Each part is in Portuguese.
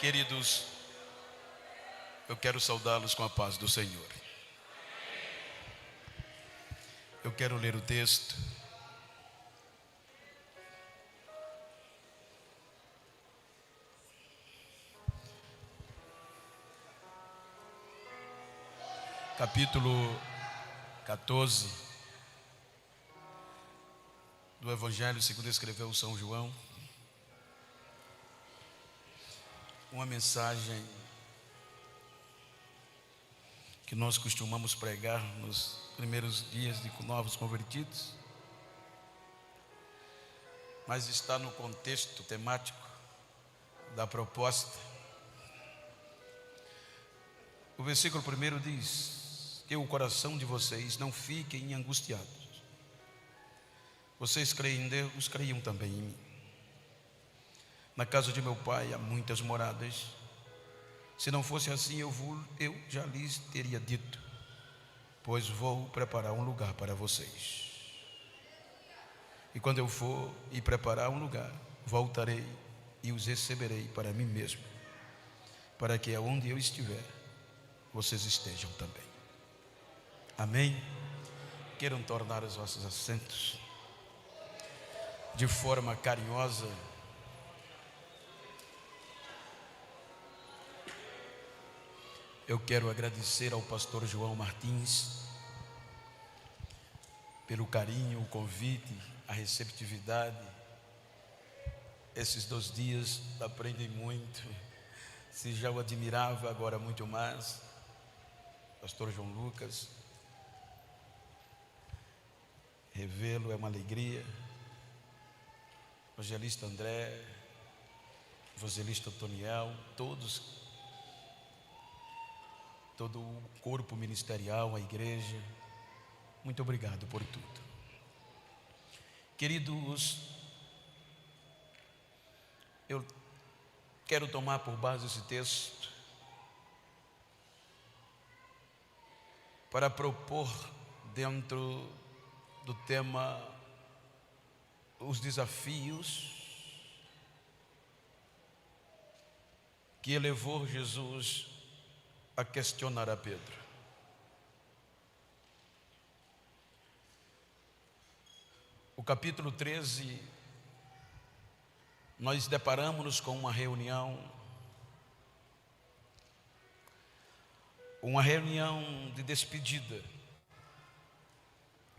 Queridos, eu quero saudá-los com a paz do Senhor. Eu quero ler o texto. Capítulo 14 do Evangelho segundo escreveu São João. Uma mensagem que nós costumamos pregar nos primeiros dias de novos convertidos, mas está no contexto temático da proposta. O versículo 1 diz: que o coração de vocês não fiquem angustiados. Vocês creem em Deus, creiam também em mim. Na casa de meu pai há muitas moradas. Se não fosse assim, eu já lhes teria dito, pois vou preparar um lugar para vocês. E quando eu for e preparar um lugar, voltarei e os receberei para mim mesmo, para que aonde eu estiver, vocês estejam também. Amém? Queiram tornar os vossos assentos de forma carinhosa. Eu quero agradecer ao pastor João Martins pelo carinho, o convite, a receptividade. Esses 2 dias aprendi muito. Se já o admirava, agora muito mais. Pastor João Lucas, revê-lo é uma alegria. Evangelista André, evangelista Toniel, todo o corpo ministerial, a igreja, muito obrigado por tudo. Queridos, eu quero tomar por base esse texto para propor dentro do tema os desafios que levou Jesus a questionar a Pedro. O capítulo 13, nós deparamos-nos com uma reunião de despedida,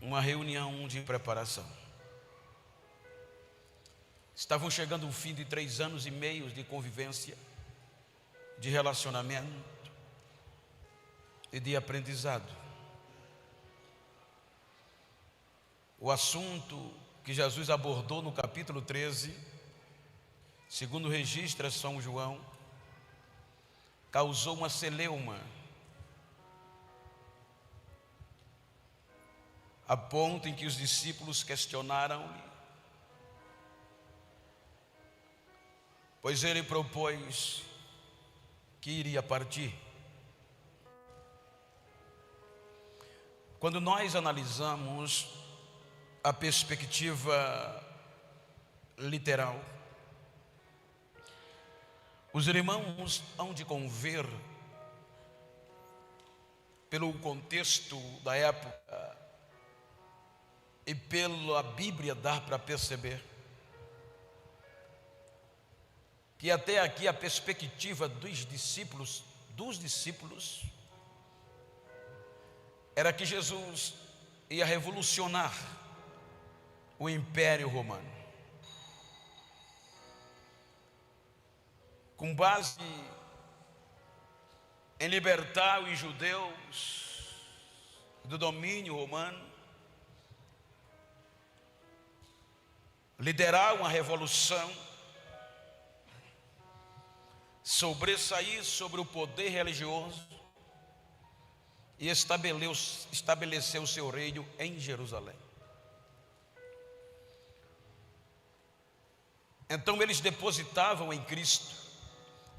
uma reunião de preparação. Estavam chegando o fim de 3 anos e meio de convivência, de relacionamento e de aprendizado. O assunto que Jesus abordou no capítulo 13, segundo registra São João, causou uma celeuma, a ponto em que os discípulos questionaram-lhe, pois ele propôs que iria partir. Quando nós analisamos a perspectiva literal, os irmãos hão de conver, pelo contexto da época e pela Bíblia dar para perceber, que até aqui a perspectiva dos discípulos era que Jesus ia revolucionar o Império Romano, com base em libertar os judeus do domínio romano, liderar uma revolução, sobressair sobre o poder religioso e estabeleceu o seu reino em Jerusalém. Então eles depositavam em Cristo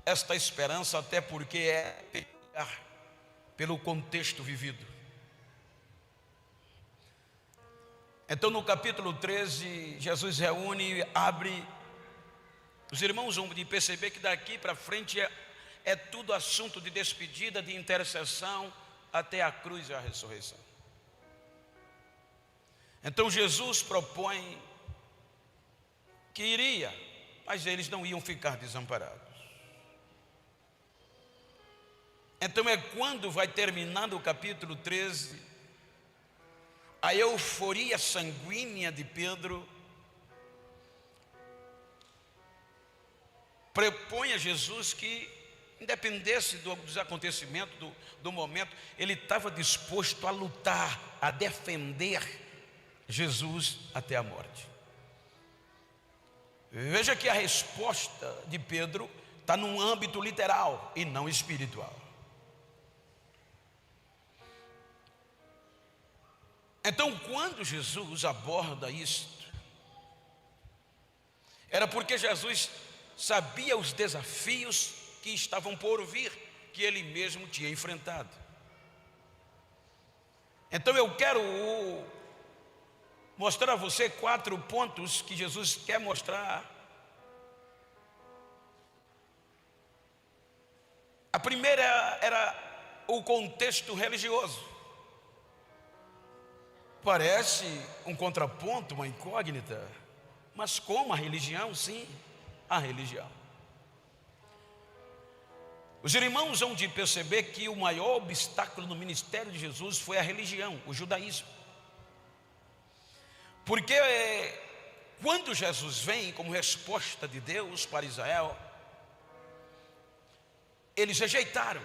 esta esperança, até porque é peculiar pelo contexto vivido. Então no capítulo 13, Jesus reúne, abre Os irmãos vão de perceber que daqui para frente é tudo assunto de despedida, de intercessão, até a cruz e a ressurreição. Então Jesus propõe que iria, mas eles não iam ficar desamparados. Então é quando vai terminando o capítulo 13, a euforia sanguínea de Pedro propõe a Jesus que, independesse dos acontecimentos, do momento, ele estava disposto a lutar, a defender Jesus até a morte. Veja que a resposta de Pedro está num âmbito literal e não espiritual. Então, quando Jesus aborda isto, era porque Jesus sabia os desafios que estavam por vir, que ele mesmo tinha enfrentado. Então eu quero mostrar a você 4 pontos que Jesus quer mostrar. A primeira era o contexto religioso. Parece um contraponto, uma incógnita, mas como a religião? Sim, a religião. Os irmãos vão de perceber que o maior obstáculo no ministério de Jesus foi a religião, o judaísmo. Porque quando Jesus vem como resposta de Deus para Israel, eles rejeitaram.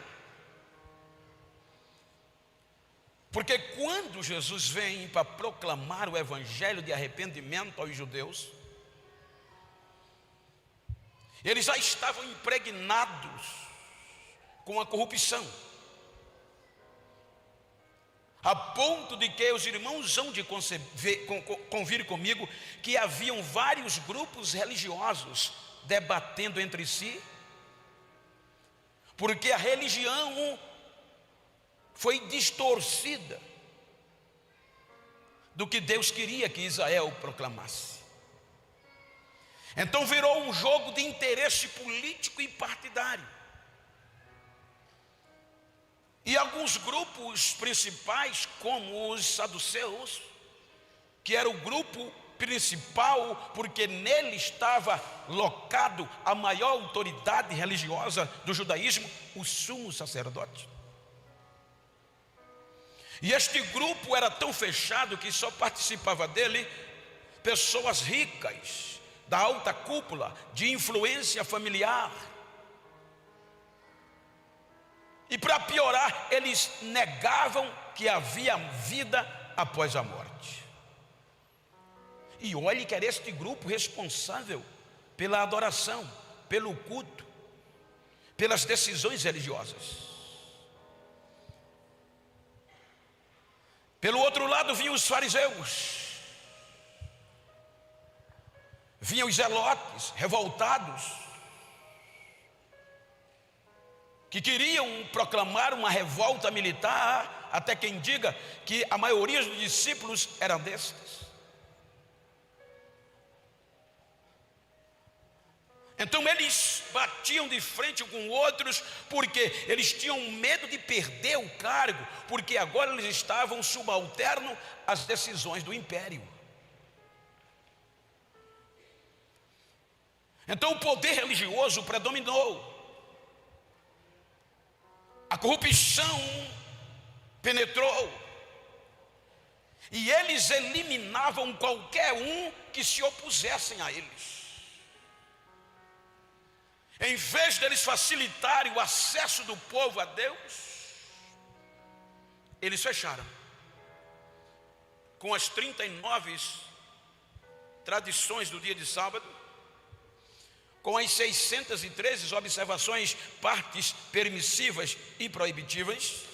Porque quando Jesus vem para proclamar o evangelho de arrependimento aos judeus, eles já estavam impregnados com a corrupção, a ponto de que os irmãos hão de convir comigo que haviam vários grupos religiosos debatendo entre si, porque a religião foi distorcida do que Deus queria que Israel proclamasse. Então virou um jogo de interesse político e partidário. E alguns grupos principais, como os saduceus, que era o grupo principal, porque nele estava locado a maior autoridade religiosa do judaísmo, o sumo sacerdote. E este grupo era tão fechado que só participava dele pessoas ricas, da alta cúpula, de influência familiar. E para piorar, eles negavam que havia vida após a morte. E olhe que era este grupo responsável pela adoração, pelo culto, pelas decisões religiosas. Pelo outro lado vinham os fariseus, vinham os zelotes revoltados, que queriam proclamar uma revolta militar, até quem diga que a maioria dos discípulos eram destes. Então eles batiam de frente com outros, porque eles tinham medo de perder o cargo, porque agora eles estavam subalternos às decisões do império. Então o poder religioso predominou, a corrupção penetrou, e eles eliminavam qualquer um que se opusessem a eles. Em vez deles facilitarem o acesso do povo a Deus, eles fecharam com as 39 tradições do dia de sábado, com as 613 observações, partes permissivas e proibitivas.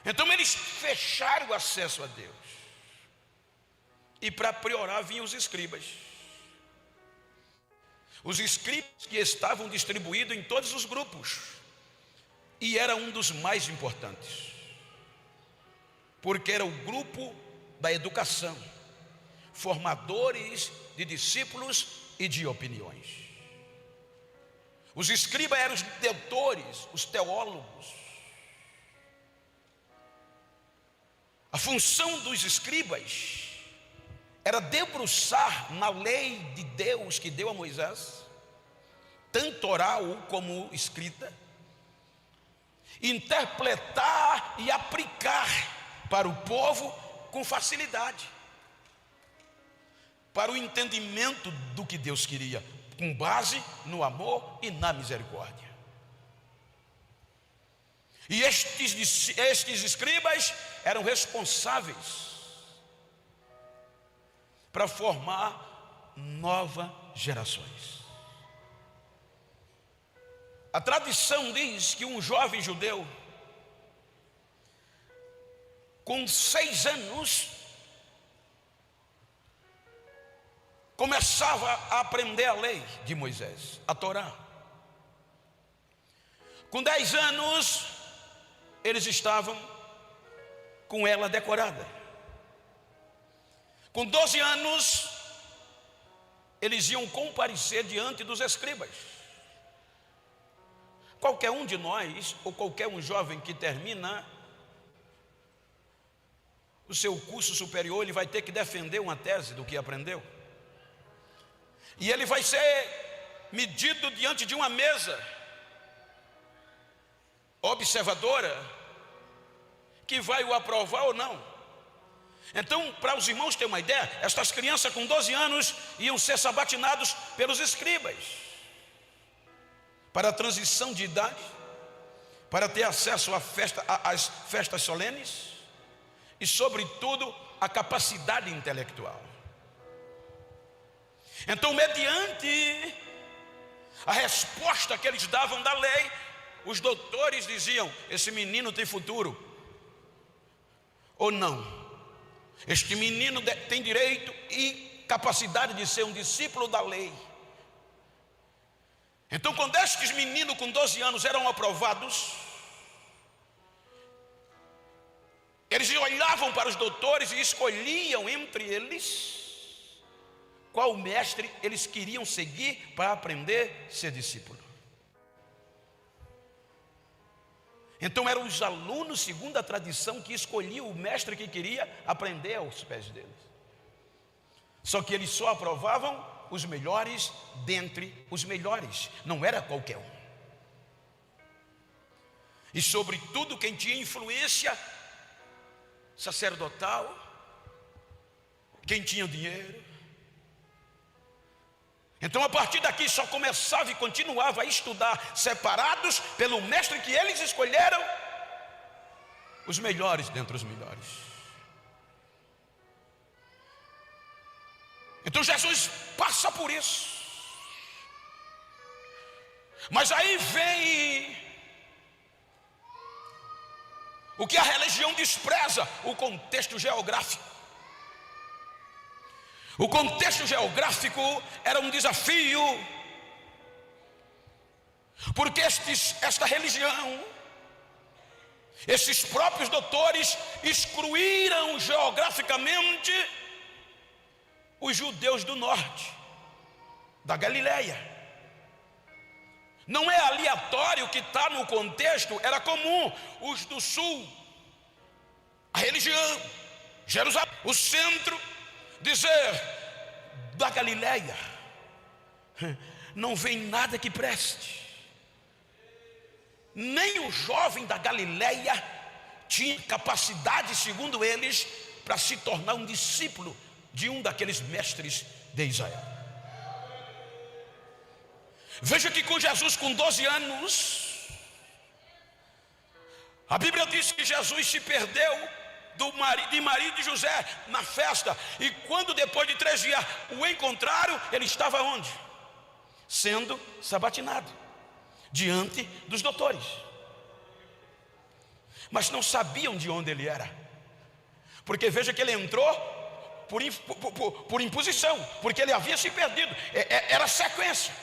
Então eles fecharam o acesso a Deus. E para piorar vinham os escribas. Os escribas que estavam distribuídos em todos os grupos. E era um dos mais importantes, porque era o grupo da educação, formadores de discípulos e de opiniões. Os escribas eram os doutores, os teólogos. A função dos escribas era debruçar na lei de Deus que deu a Moisés, tanto oral como escrita, interpretar e aplicar para o povo com facilidade, para o entendimento do que Deus queria, com base no amor e na misericórdia. E estes escribas eram responsáveis para formar novas gerações. A tradição diz que um jovem judeu, com 6 anos, começava a aprender a lei de Moisés, a Torá. Com 10 anos, eles estavam com ela decorada. Com 12 anos, eles iam comparecer diante dos escribas. Qualquer um de nós, ou qualquer um jovem que termina o seu curso superior, ele vai ter que defender uma tese do que aprendeu. E ele vai ser medido diante de uma mesa observadora que vai o aprovar ou não. Então, para os irmãos terem uma ideia, estas crianças com 12 anos iam ser sabatinados pelos escribas para a transição de idade, para ter acesso às festas solenes e, sobretudo, a capacidade intelectual. Então, mediante a resposta que eles davam da lei, os doutores diziam: esse menino tem futuro ou não. Este menino tem direito e capacidade de ser um discípulo da lei. Então, quando estes meninos com 12 anos eram aprovados, eles olhavam para os doutores e escolhiam entre eles qual mestre eles queriam seguir para aprender a ser discípulo. Então eram os alunos, segundo a tradição, que escolhiam o mestre que queria aprender aos pés deles. Só que eles só aprovavam os melhores dentre os melhores, não era qualquer um. E sobretudo quem tinha influência sacerdotal, quem tinha dinheiro. Então, a partir daqui, só começava e continuava a estudar, separados pelo mestre que eles escolheram, os melhores dentre os melhores. Então, Jesus passa por isso. Mas aí vem o que a religião despreza: o contexto geográfico. O contexto geográfico era um desafio, porque esta religião, esses próprios doutores excluíram geograficamente os judeus do norte, da Galileia. Não é aleatório que está no contexto, era comum os do sul, a religião, Jerusalém, o centro, dizer: da Galileia não vem nada que preste. Nem o jovem da Galileia tinha capacidade, segundo eles, para se tornar um discípulo de um daqueles mestres de Israel. Veja que com Jesus com 12 anos, a Bíblia diz que Jesus se perdeu de Maria e de José na festa, e quando depois de 3 dias o encontraram, ele estava onde? Sendo sabatinado diante dos doutores, mas não sabiam de onde ele era, porque veja que ele entrou por imposição, porque ele havia se perdido, era sequência.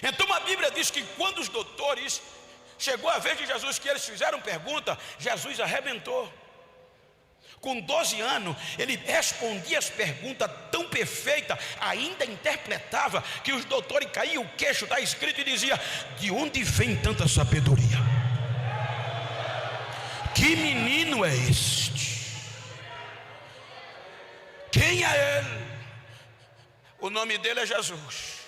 Então a Bíblia diz que quando os doutores chegou a vez de Jesus, que eles fizeram pergunta, Jesus arrebentou. Com 12 anos, ele respondia as perguntas tão perfeitas, ainda interpretava, que os doutores caíam o queixo da escrita e dizia: de onde vem tanta sabedoria? Que menino é este? Quem é ele? O nome dele é Jesus.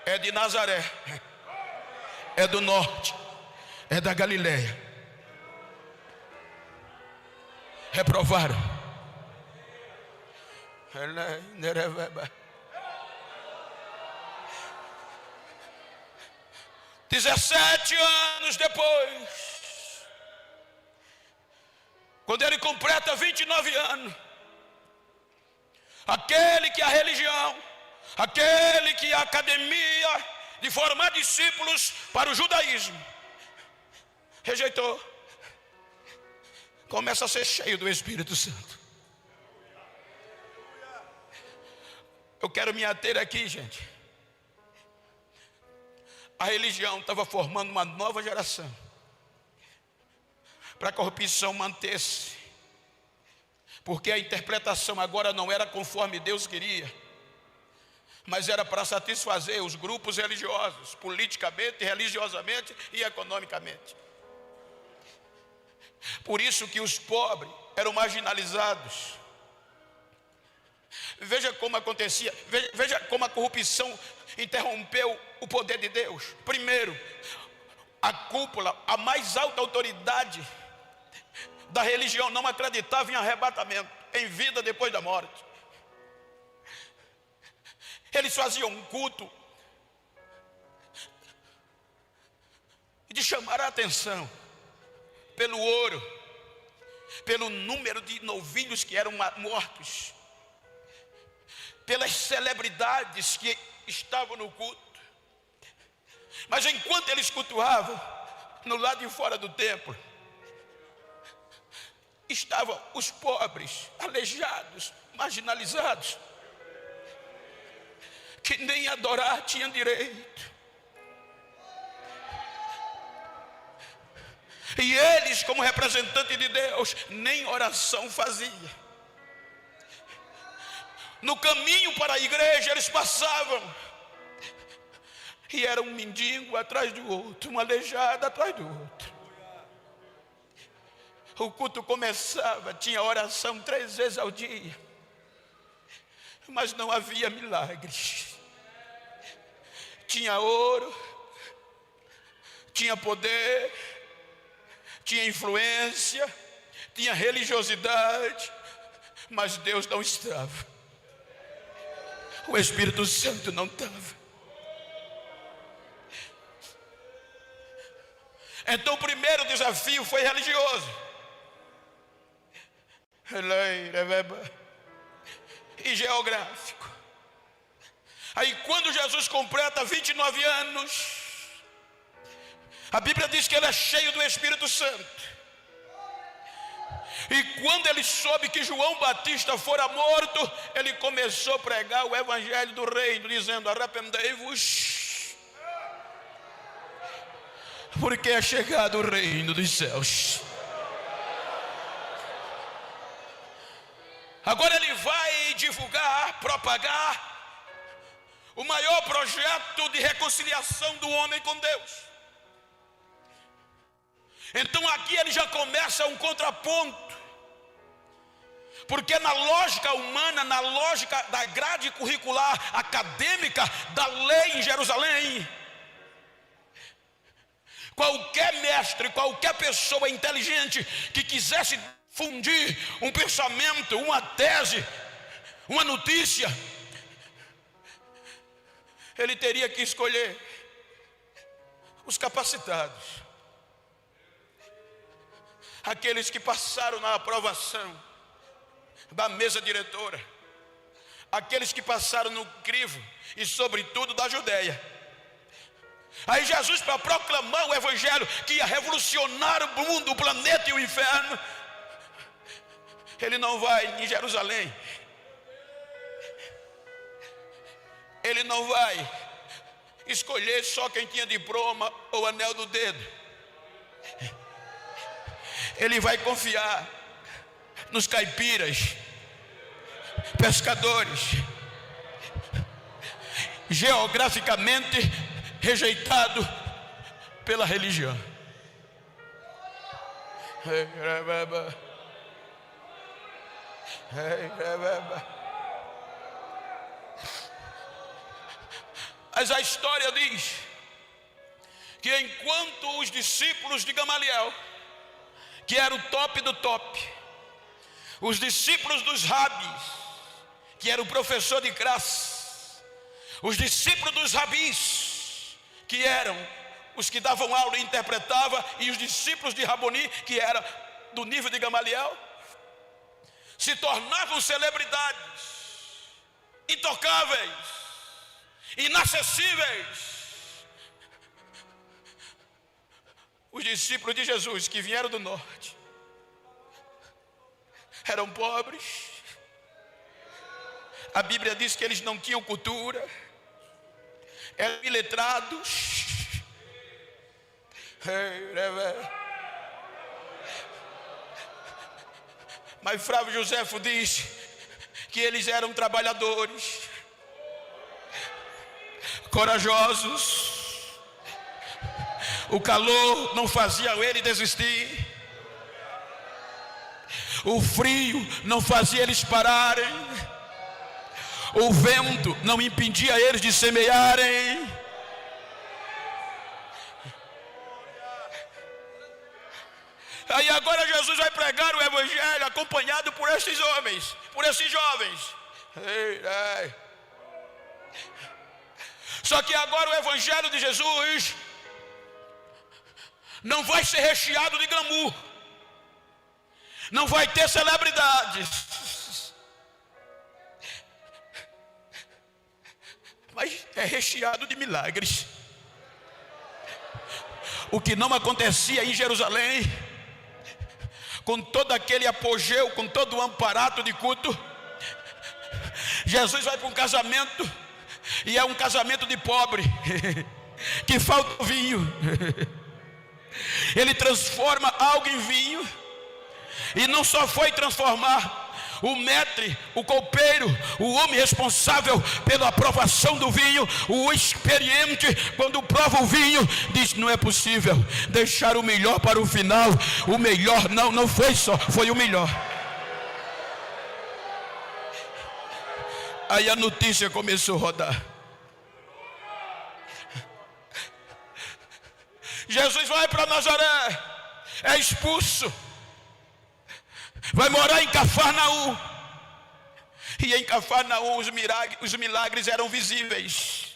É de Nazaré, é do norte, é da Galileia. Reprovaram. 17 anos depois, quando ele completa 29 anos, aquele que a religião, aquele que a academia de formar discípulos para o judaísmo rejeitou, começa a ser cheio do Espírito Santo. Eu quero me ater aqui, gente. A religião estava formando uma nova geração, para a corrupção manter-se, porque a interpretação agora não era conforme Deus queria, mas era para satisfazer os grupos religiosos, politicamente, religiosamente e economicamente. Por isso que os pobres eram marginalizados. Veja como acontecia, veja como a corrupção interrompeu o poder de Deus. Primeiro, a cúpula, a mais alta autoridade da religião, não acreditava em arrebatamento, em vida depois da morte. Eles faziam um culto de chamar a atenção pelo ouro, pelo número de novilhos que eram mortos, pelas celebridades que estavam no culto. Mas enquanto eles cultuavam, no lado de fora do templo, estavam os pobres, aleijados, marginalizados, que nem adorar tinham direito. E eles, como representantes de Deus, nem oração faziam. No caminho para a igreja eles passavam, e era um mendigo atrás do outro, um aleijado atrás do outro. O culto começava, tinha oração 3 vezes ao dia, mas não havia milagres. Tinha ouro, tinha poder, tinha influência, tinha religiosidade, mas Deus não estava. O Espírito Santo não estava. Então o primeiro desafio foi religioso e geográfico. Aí quando Jesus completa 29 anos, a Bíblia diz que ele é cheio do Espírito Santo. E quando ele soube que João Batista fora morto, ele começou a pregar o evangelho do reino, dizendo: arrependei-vos, porque é chegado o reino dos céus. Agora ele vai divulgar, propagar o maior projeto de reconciliação do homem com Deus. Então aqui ele já começa um contraponto, porque na lógica humana, na lógica da grade curricular acadêmica da lei em Jerusalém, qualquer mestre, qualquer pessoa inteligente que quisesse fundir um pensamento, uma tese, uma notícia, ele teria que escolher os capacitados, aqueles que passaram na aprovação da mesa diretora, aqueles que passaram no crivo e sobretudo da Judéia. Aí Jesus, para proclamar o evangelho que ia revolucionar o mundo, o planeta e o inferno, ele não vai em Jerusalém, ele não vai escolher só quem tinha diploma ou anel do dedo. Ele vai confiar nos caipiras, pescadores, geograficamente rejeitado pela religião. Mas a história diz que enquanto os discípulos de Gamaliel, que era o top do top, os discípulos dos rabis, que era o professor de classe, os discípulos dos rabis, que eram os que davam aula e interpretavam, e os discípulos de Raboni, que era do nível de Gamaliel, se tornavam celebridades, intocáveis, inacessíveis. Os discípulos de Jesus que vieram do norte eram pobres. A Bíblia diz que eles não tinham cultura, eram iletrados. Mas Flávio Josefo diz que eles eram trabalhadores, corajosos. O calor não fazia ele desistir, o frio não fazia eles pararem, o vento não impedia eles de semearem. Aí agora Jesus vai pregar o evangelho acompanhado por estes homens, por esses jovens. Só que agora o evangelho de Jesus não vai ser recheado de glamour, não vai ter celebridades, mas é recheado de milagres. O que não acontecia em Jerusalém, com todo aquele apogeu, com todo o amparato de culto, Jesus vai para um casamento, e é um casamento de pobre, que falta o vinho. Ele transforma algo em vinho, e não só foi transformar, o maître, o copeiro, o homem responsável pela aprovação do vinho, o experiente, quando prova o vinho, diz: não é possível deixar o melhor para o final. O melhor não foi só, foi o melhor. Aí a notícia começou a rodar. Jesus vai para Nazaré, é expulso, vai morar em Cafarnaum. E em Cafarnaum os milagres eram visíveis.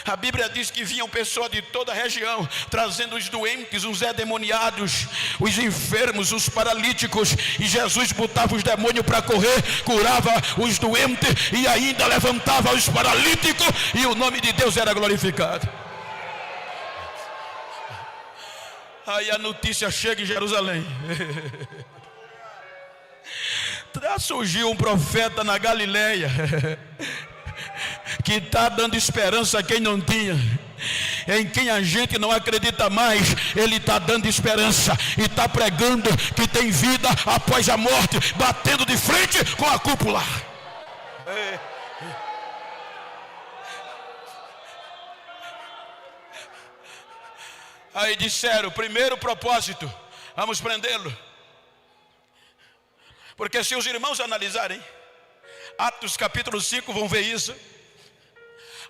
A Bíblia diz que vinham pessoas de toda a região, trazendo os doentes, os endemoniados, os enfermos, os paralíticos. E Jesus botava os demônios para correr, curava os doentes e ainda levantava os paralíticos, e o nome de Deus era glorificado. Aí a notícia chega em Jerusalém. Surgiu um profeta na Galileia, que está dando esperança a quem não tinha. Em quem a gente não acredita mais, ele está dando esperança, e está pregando que tem vida após a morte, batendo de frente com a cúpula. Aí disseram: primeiro propósito, vamos prendê-lo. Porque se os irmãos analisarem Atos capítulo 5, vão ver isso.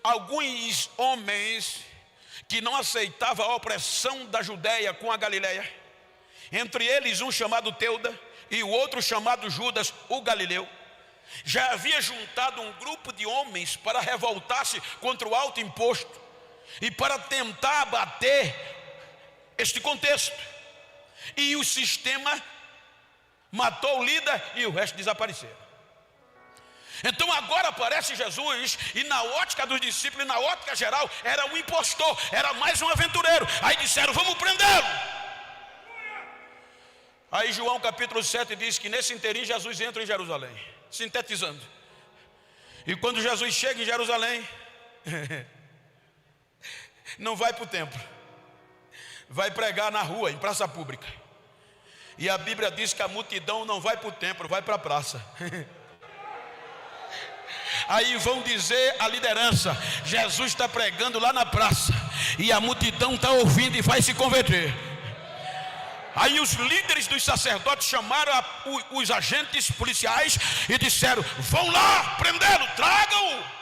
Alguns homens que não aceitavam a opressão da Judéia com a Galileia, entre eles um chamado Teuda e o outro chamado Judas, o Galileu, já havia juntado um grupo de homens para revoltar-se contra o alto imposto e para tentar abater este contexto. E o sistema matou o líder e o resto desapareceram. Então agora aparece Jesus, e na ótica dos discípulos, na ótica geral, era um impostor, era mais um aventureiro. Aí disseram: vamos prendê-lo. Aí João capítulo 7 diz que nesse interim Jesus entra em Jerusalém, sintetizando. E quando Jesus chega em Jerusalém, não vai para o templo, vai pregar na rua, em praça pública. E a Bíblia diz que a multidão não vai para o templo, vai para a praça. Aí vão dizer a liderança: Jesus está pregando lá na praça, e a multidão está ouvindo e vai se converter. Aí os líderes dos sacerdotes chamaram os agentes policiais e disseram: vão lá prendê-lo, tragam-o.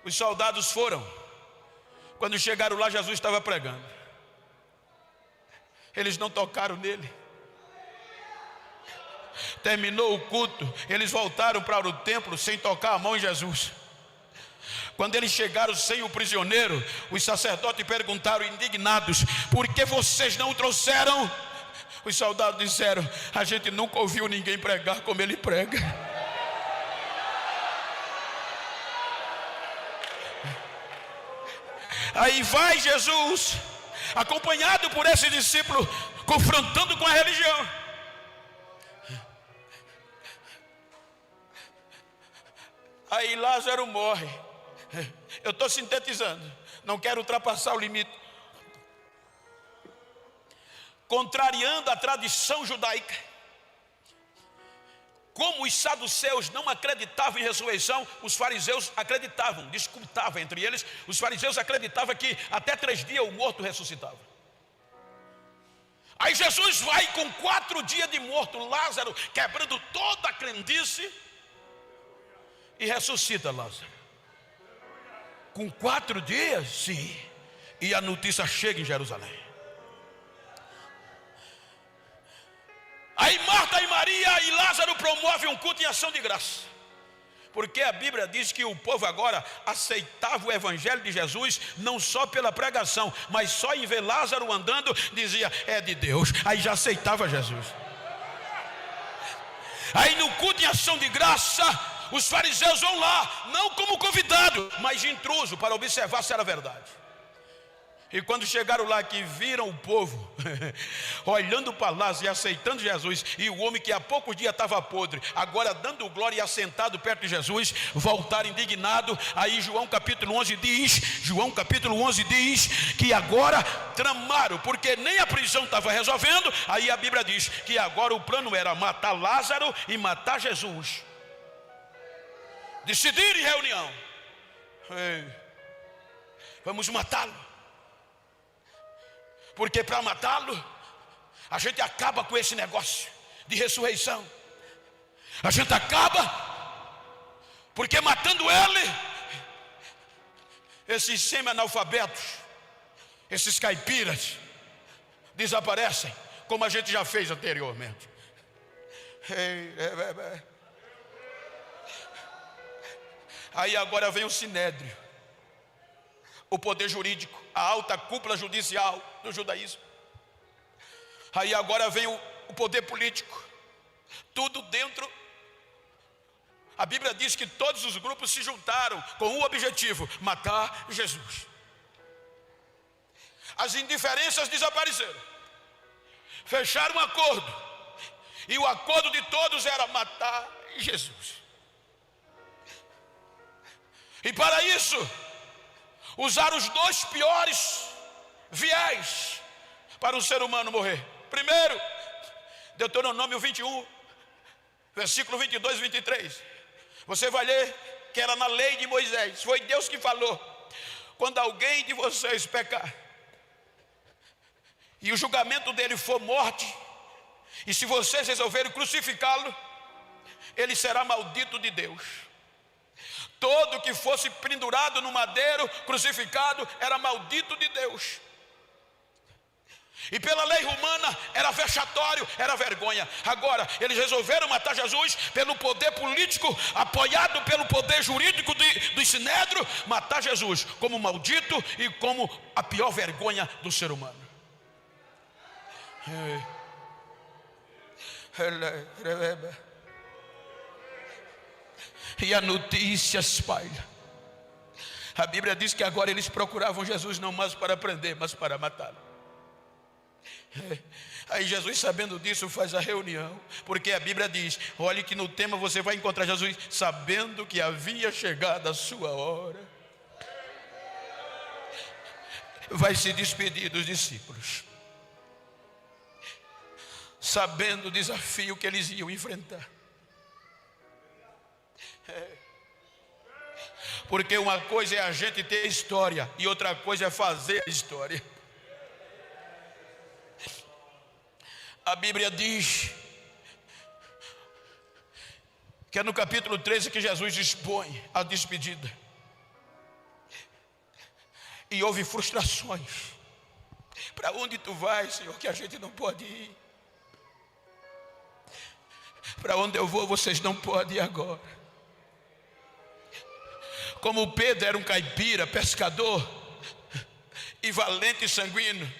Os soldados foram. Quando chegaram lá, Jesus estava pregando. Eles não tocaram nele. Terminou o culto, eles voltaram para o templo sem tocar a mão em Jesus. Quando eles chegaram sem o prisioneiro, os sacerdotes perguntaram indignados: por que vocês não o trouxeram? Os soldados disseram: a gente nunca ouviu ninguém pregar como ele prega. Aí vai Jesus, acompanhado por esse discípulo, confrontando com a religião. Aí Lázaro morre. Eu estou sintetizando, não quero ultrapassar o limite. Contrariando a tradição judaica, como os saduceus não acreditavam em ressurreição, os fariseus acreditavam, disputavam entre eles. Os fariseus acreditavam que até 3 dias o morto ressuscitava. Aí Jesus vai com 4 dias de morto, Lázaro, quebrando toda a crendice, e ressuscita Lázaro. Com 4 dias, sim. E a notícia chega em Jerusalém. Aí Marta e Maria e Lázaro promovem um culto em ação de graça. Porque a Bíblia diz que o povo agora aceitava o evangelho de Jesus, não só pela pregação, mas só em ver Lázaro andando, dizia: é de Deus. Aí já aceitava Jesus. Aí no culto em ação de graça, os fariseus vão lá, não como convidado, mas intruso, para observar se era verdade. E quando chegaram lá, que viram o povo olhando para Lázaro e aceitando Jesus, e o homem que há poucos dias estava podre, agora dando glória e assentado perto de Jesus, voltaram indignados. Aí João capítulo 11 diz que agora tramaram, porque nem a prisão estava resolvendo. Aí a Bíblia diz que agora o plano era matar Lázaro e matar Jesus. Decidiram em reunião: vamos matá-lo. Porque para matá-lo, a gente acaba com esse negócio de ressurreição. A gente acaba, porque matando ele, esses semi-analfabetos, esses caipiras, desaparecem, como a gente já fez anteriormente. Aí agora vem o sinédrio, o poder jurídico, a alta cúpula judicial do judaísmo. Aí agora vem o poder político, tudo dentro. A Bíblia diz que todos os grupos se juntaram com um objetivo: matar Jesus. As indiferenças desapareceram, fecharam um acordo, e o acordo de todos era matar Jesus. E para isso usaram os 2 piores viés para o ser humano morrer. Primeiro, Deuteronômio 21, versículo 22 e 23. Você vai ler que era na lei de Moisés. Foi Deus que falou: quando alguém de vocês pecar e o julgamento dele for morte, e se vocês resolverem crucificá-lo, ele será maldito de Deus. Todo que fosse pendurado no madeiro, crucificado, era maldito de Deus. E pela lei romana era vexatório, era vergonha. Agora eles resolveram matar Jesus pelo poder político, apoiado pelo poder jurídico do sinédrio. Matar Jesus como maldito e como a pior vergonha do ser humano. E a notícia espalha. A Bíblia diz que agora eles procuravam Jesus não mais para prender, mas para matá-lo. Aí Jesus, sabendo disso, faz a reunião, porque a Bíblia diz: olhe que no tema você vai encontrar Jesus sabendo que havia chegado a sua hora. Vai se despedir dos discípulos. sabendo o desafio que eles iam enfrentar. Porque uma coisa é a gente ter história e outra coisa é fazer a história. A Bíblia diz que é no capítulo 13 que Jesus dispõe a despedida. E houve frustrações. Para onde tu vais, Senhor, que a gente não pode ir? Para onde eu vou, vocês não podem ir agora. Como Pedro era um caipira, pescador, e valente e sanguíneo,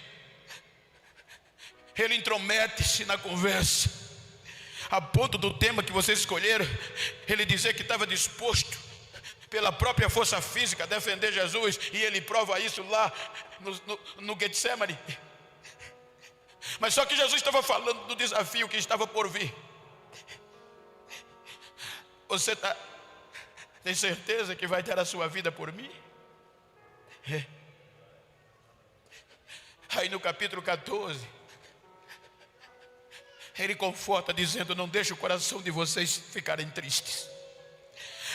ele intromete-se na conversa, a ponto do tema que vocês escolheram, ele dizer que estava disposto, pela própria força física, a defender Jesus, e ele prova isso lá no Getsemane. Mas só que Jesus estava falando do desafio que estava por vir. Você tem certeza que vai dar a sua vida por mim? Aí no capítulo 14, ele conforta dizendo: não deixe o coração de vocês ficarem tristes.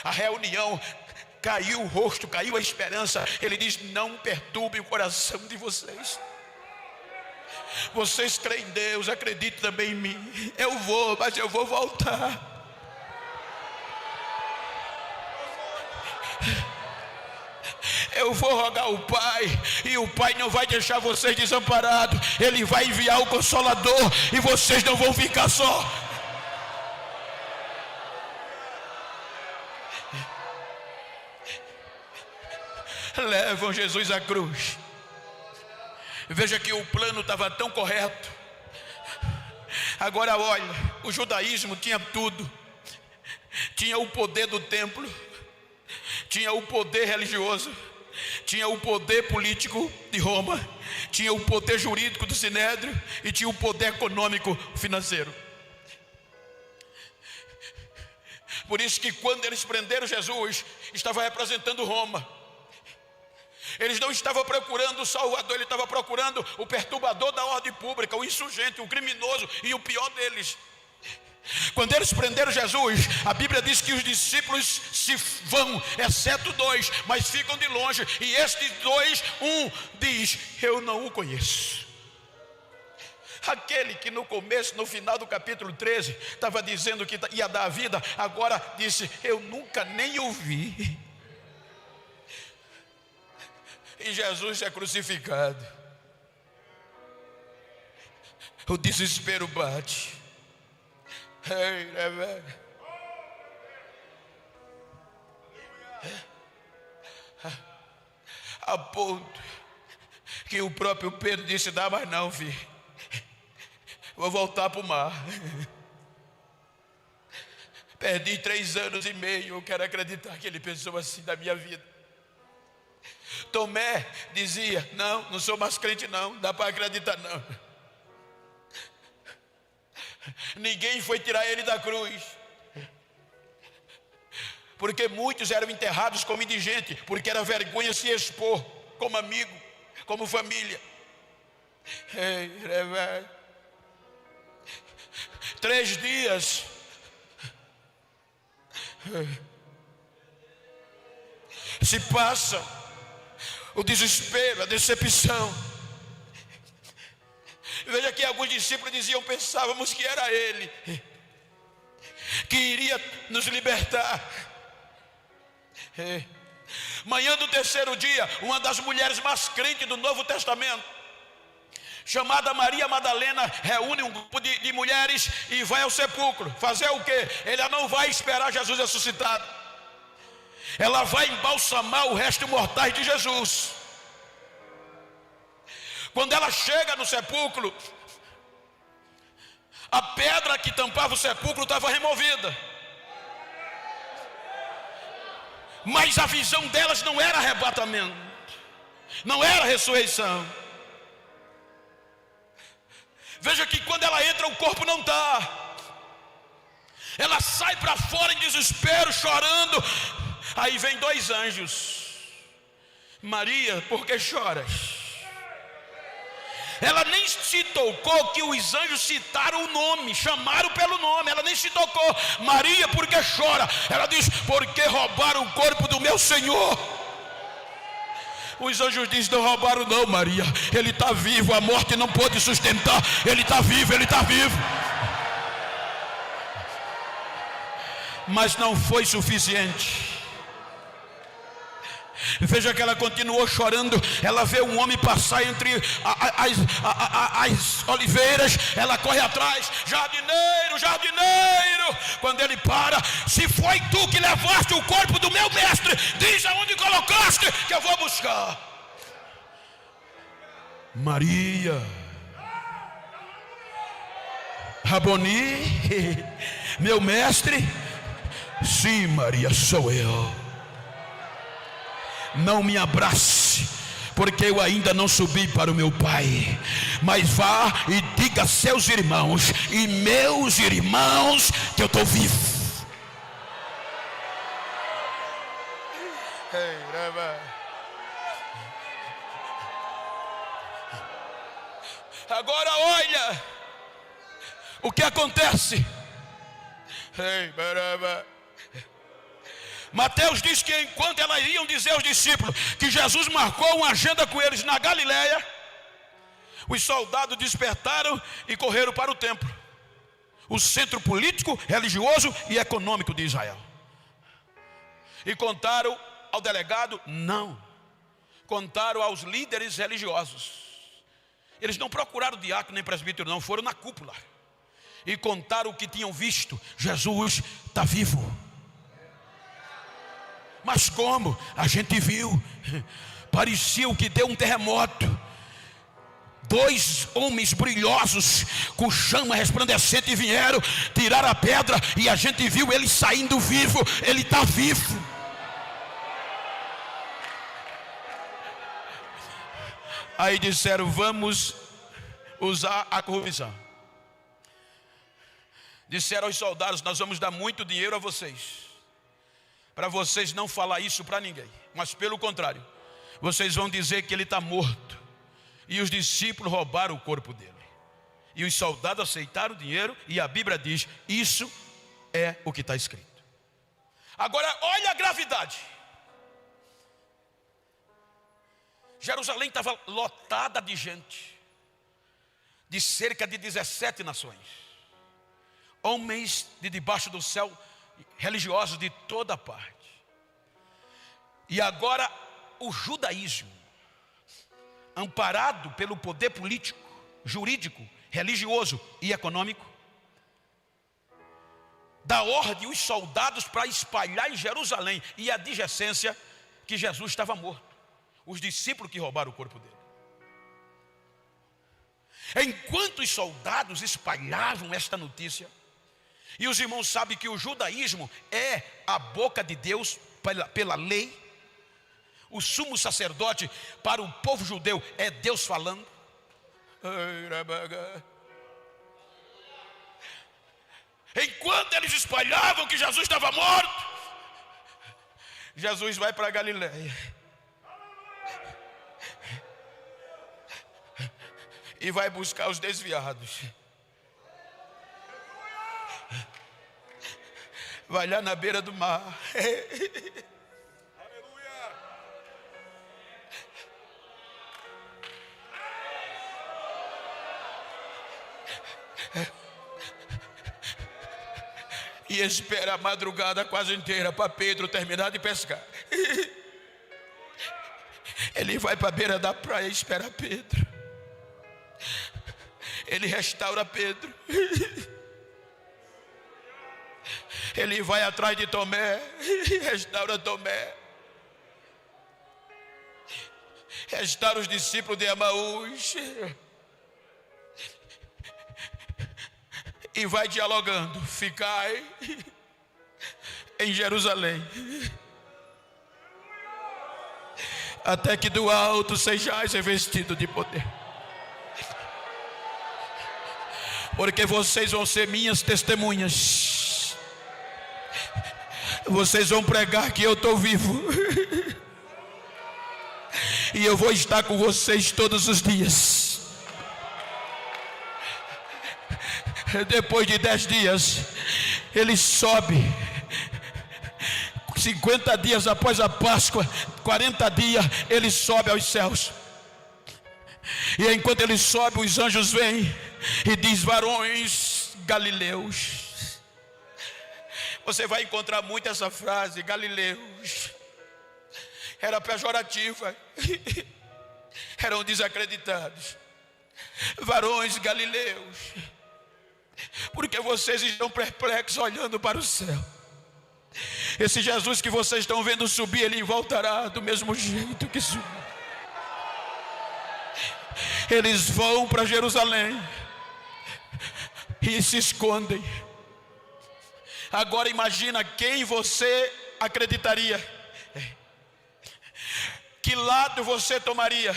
A reunião caiu o rosto, caiu a esperança. Ele diz: não perturbe o coração de vocês. Vocês creem em Deus, acreditem também em mim. Eu vou, mas eu vou voltar. Eu vou rogar ao Pai, e o Pai não vai deixar vocês desamparados. Ele vai enviar o Consolador, e vocês não vão ficar só. Levam Jesus à cruz. Veja que o plano estava tão correto. Agora olha, o judaísmo tinha tudo. Tinha o poder do templo, tinha o poder religioso, tinha o poder político de Roma, tinha o poder jurídico do Sinédrio e tinha o poder econômico financeiro. Por isso que quando eles prenderam Jesus, estava representando Roma. Eles não estavam procurando o Salvador, ele estava procurando o perturbador da ordem pública, o insurgente, o criminoso e o pior deles. Quando eles prenderam Jesus, a Bíblia diz que os discípulos se vão, exceto dois, mas ficam de longe. E estes dois, um diz: eu não o conheço. Aquele que no começo, no final do capítulo 13, estava dizendo que ia dar a vida, agora disse: eu nunca nem ouvi. E Jesus é crucificado. O desespero bate. A ponto que o próprio Pedro disse: dá mais não, filho, vou voltar para o mar. Perdi 3 anos e meio. Eu quero acreditar que ele pensou assim da minha vida. Tomé dizia: não sou mais crente não, dá para acreditar não. Ninguém foi tirar ele da cruz, porque muitos eram enterrados como indigente, porque era vergonha se expor como amigo, como família. 3 dias se passam, o desespero, a decepção. Veja que alguns discípulos diziam: pensávamos que era ele, que iria nos libertar. Manhã do 3º dia, uma das mulheres mais crentes do Novo Testamento, chamada Maria Madalena, reúne um grupo de mulheres e vai ao sepulcro. Fazer o quê? Ela não vai esperar Jesus ressuscitado, ela vai embalsamar o resto mortais de Jesus. Quando ela chega no sepulcro, a pedra que tampava o sepulcro estava removida, mas a visão delas não era arrebatamento, não era ressurreição. Veja que quando ela entra, o corpo não está. Ela sai para fora em desespero, chorando. Aí vem 2 anjos: Maria, por que choras? Ela nem se tocou que os anjos citaram o nome, chamaram pelo nome. Ela nem se tocou. Maria, por que chora? Ela diz: porque roubaram o corpo do meu Senhor. Os anjos dizem: não roubaram não, Maria, ele está vivo, a morte não pôde sustentar. Ele está vivo, ele está vivo. Mas não foi suficiente. Veja que ela continuou chorando. Ela vê um homem passar entre as oliveiras. Ela corre atrás: jardineiro, jardineiro. Quando ele para: se foi tu que levaste o corpo do meu mestre, diz aonde colocaste, que eu vou buscar. Maria, Raboni, meu mestre. Sim, Maria, sou eu. Não me abrace, porque eu ainda não subi para o meu Pai. Mas vá e diga a seus irmãos e meus irmãos que eu estou vivo. Agora olha o que acontece. Mateus diz que enquanto elas iam dizer aos discípulos que Jesus marcou uma agenda com eles na Galileia, os soldados despertaram e correram para o templo, o centro político, religioso e econômico de Israel. E contaram ao delegado? Não. Contaram aos líderes religiosos. Eles não procuraram diácono nem presbítero, não, foram na cúpula e contaram o que tinham visto. Jesus está vivo. Mas como? A gente viu, parecia o que deu um terremoto. 2 homens brilhosos com chama resplandecente vieram, tiraram a pedra e a gente viu ele saindo vivo. Ele está vivo. Aí disseram: vamos usar a corrupção. Disseram aos soldados: nós vamos dar muito dinheiro a vocês, para vocês não falar isso para ninguém, mas pelo contrário, vocês vão dizer que ele está morto. E os discípulos roubaram o corpo dele. E os soldados aceitaram o dinheiro. E a Bíblia diz: isso é o que está escrito. Agora olha a gravidade. Jerusalém estava lotada de gente, de cerca de 17 nações. Homens de debaixo do céu, religiosos de toda parte. E agora o judaísmo, amparado pelo poder político, jurídico, religioso e econômico, dá ordem aos soldados para espalhar em Jerusalém e a adjacência que Jesus estava morto. Os discípulos que roubaram o corpo dele. Enquanto os soldados espalhavam esta notícia, e os irmãos sabem que o judaísmo é a boca de Deus pela lei. O sumo sacerdote para o povo judeu é Deus falando. Enquanto eles espalhavam que Jesus estava morto, Jesus vai para a Galileia e vai buscar os desviados. Vai lá na beira do mar. E espera a madrugada quase inteira para Pedro terminar de pescar. Ele vai para a beira da praia e espera Pedro. Ele restaura Pedro. Ele vai atrás de Tomé, restaura Tomé. Restaura os discípulos de Emaús. E vai dialogando: ficai em Jerusalém, até que do alto sejais revestidos de poder. Porque vocês vão ser minhas testemunhas. Vocês vão pregar que eu estou vivo. E eu vou estar com vocês todos os dias. Depois de 10 dias, ele sobe. 50 dias após a Páscoa, 40 dias, ele sobe aos céus. E enquanto ele sobe, os anjos vêm e diz: varões galileus. Você vai encontrar muito essa frase, galileus. Era pejorativa. Eram desacreditados. Varões galileus, porque vocês estão perplexos olhando para o céu. Esse Jesus que vocês estão vendo subir, ele voltará do mesmo jeito que subiu. Eles vão para Jerusalém e se escondem. Agora imagina quem você acreditaria, que lado você tomaria.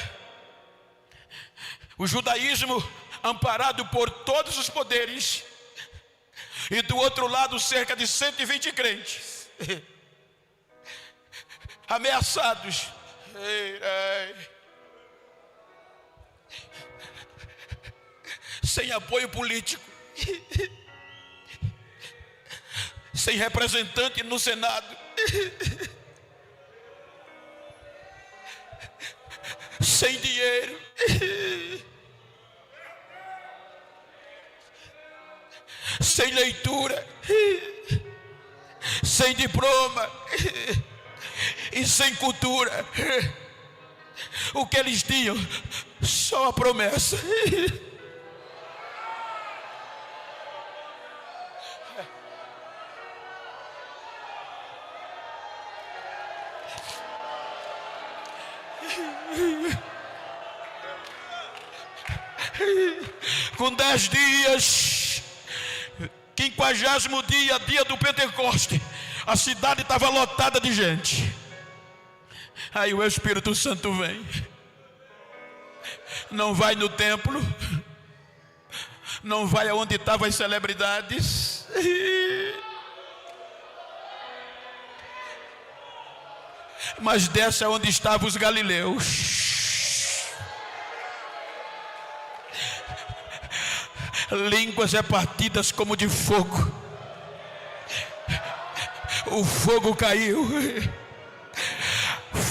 O judaísmo amparado por todos os poderes, e do outro lado cerca de 120 crentes ameaçados, sem apoio político, sem representante no Senado, sem dinheiro, sem leitura, sem diploma e sem cultura. O que eles tinham? Só a promessa. Com 10 dias, 50º dia, dia do Pentecoste, a cidade estava lotada de gente. Aí o Espírito Santo vem. Não vai no templo, não vai aonde estavam as celebridades, mas desce aonde estavam os galileus. Línguas repartidas como de fogo. O fogo caiu.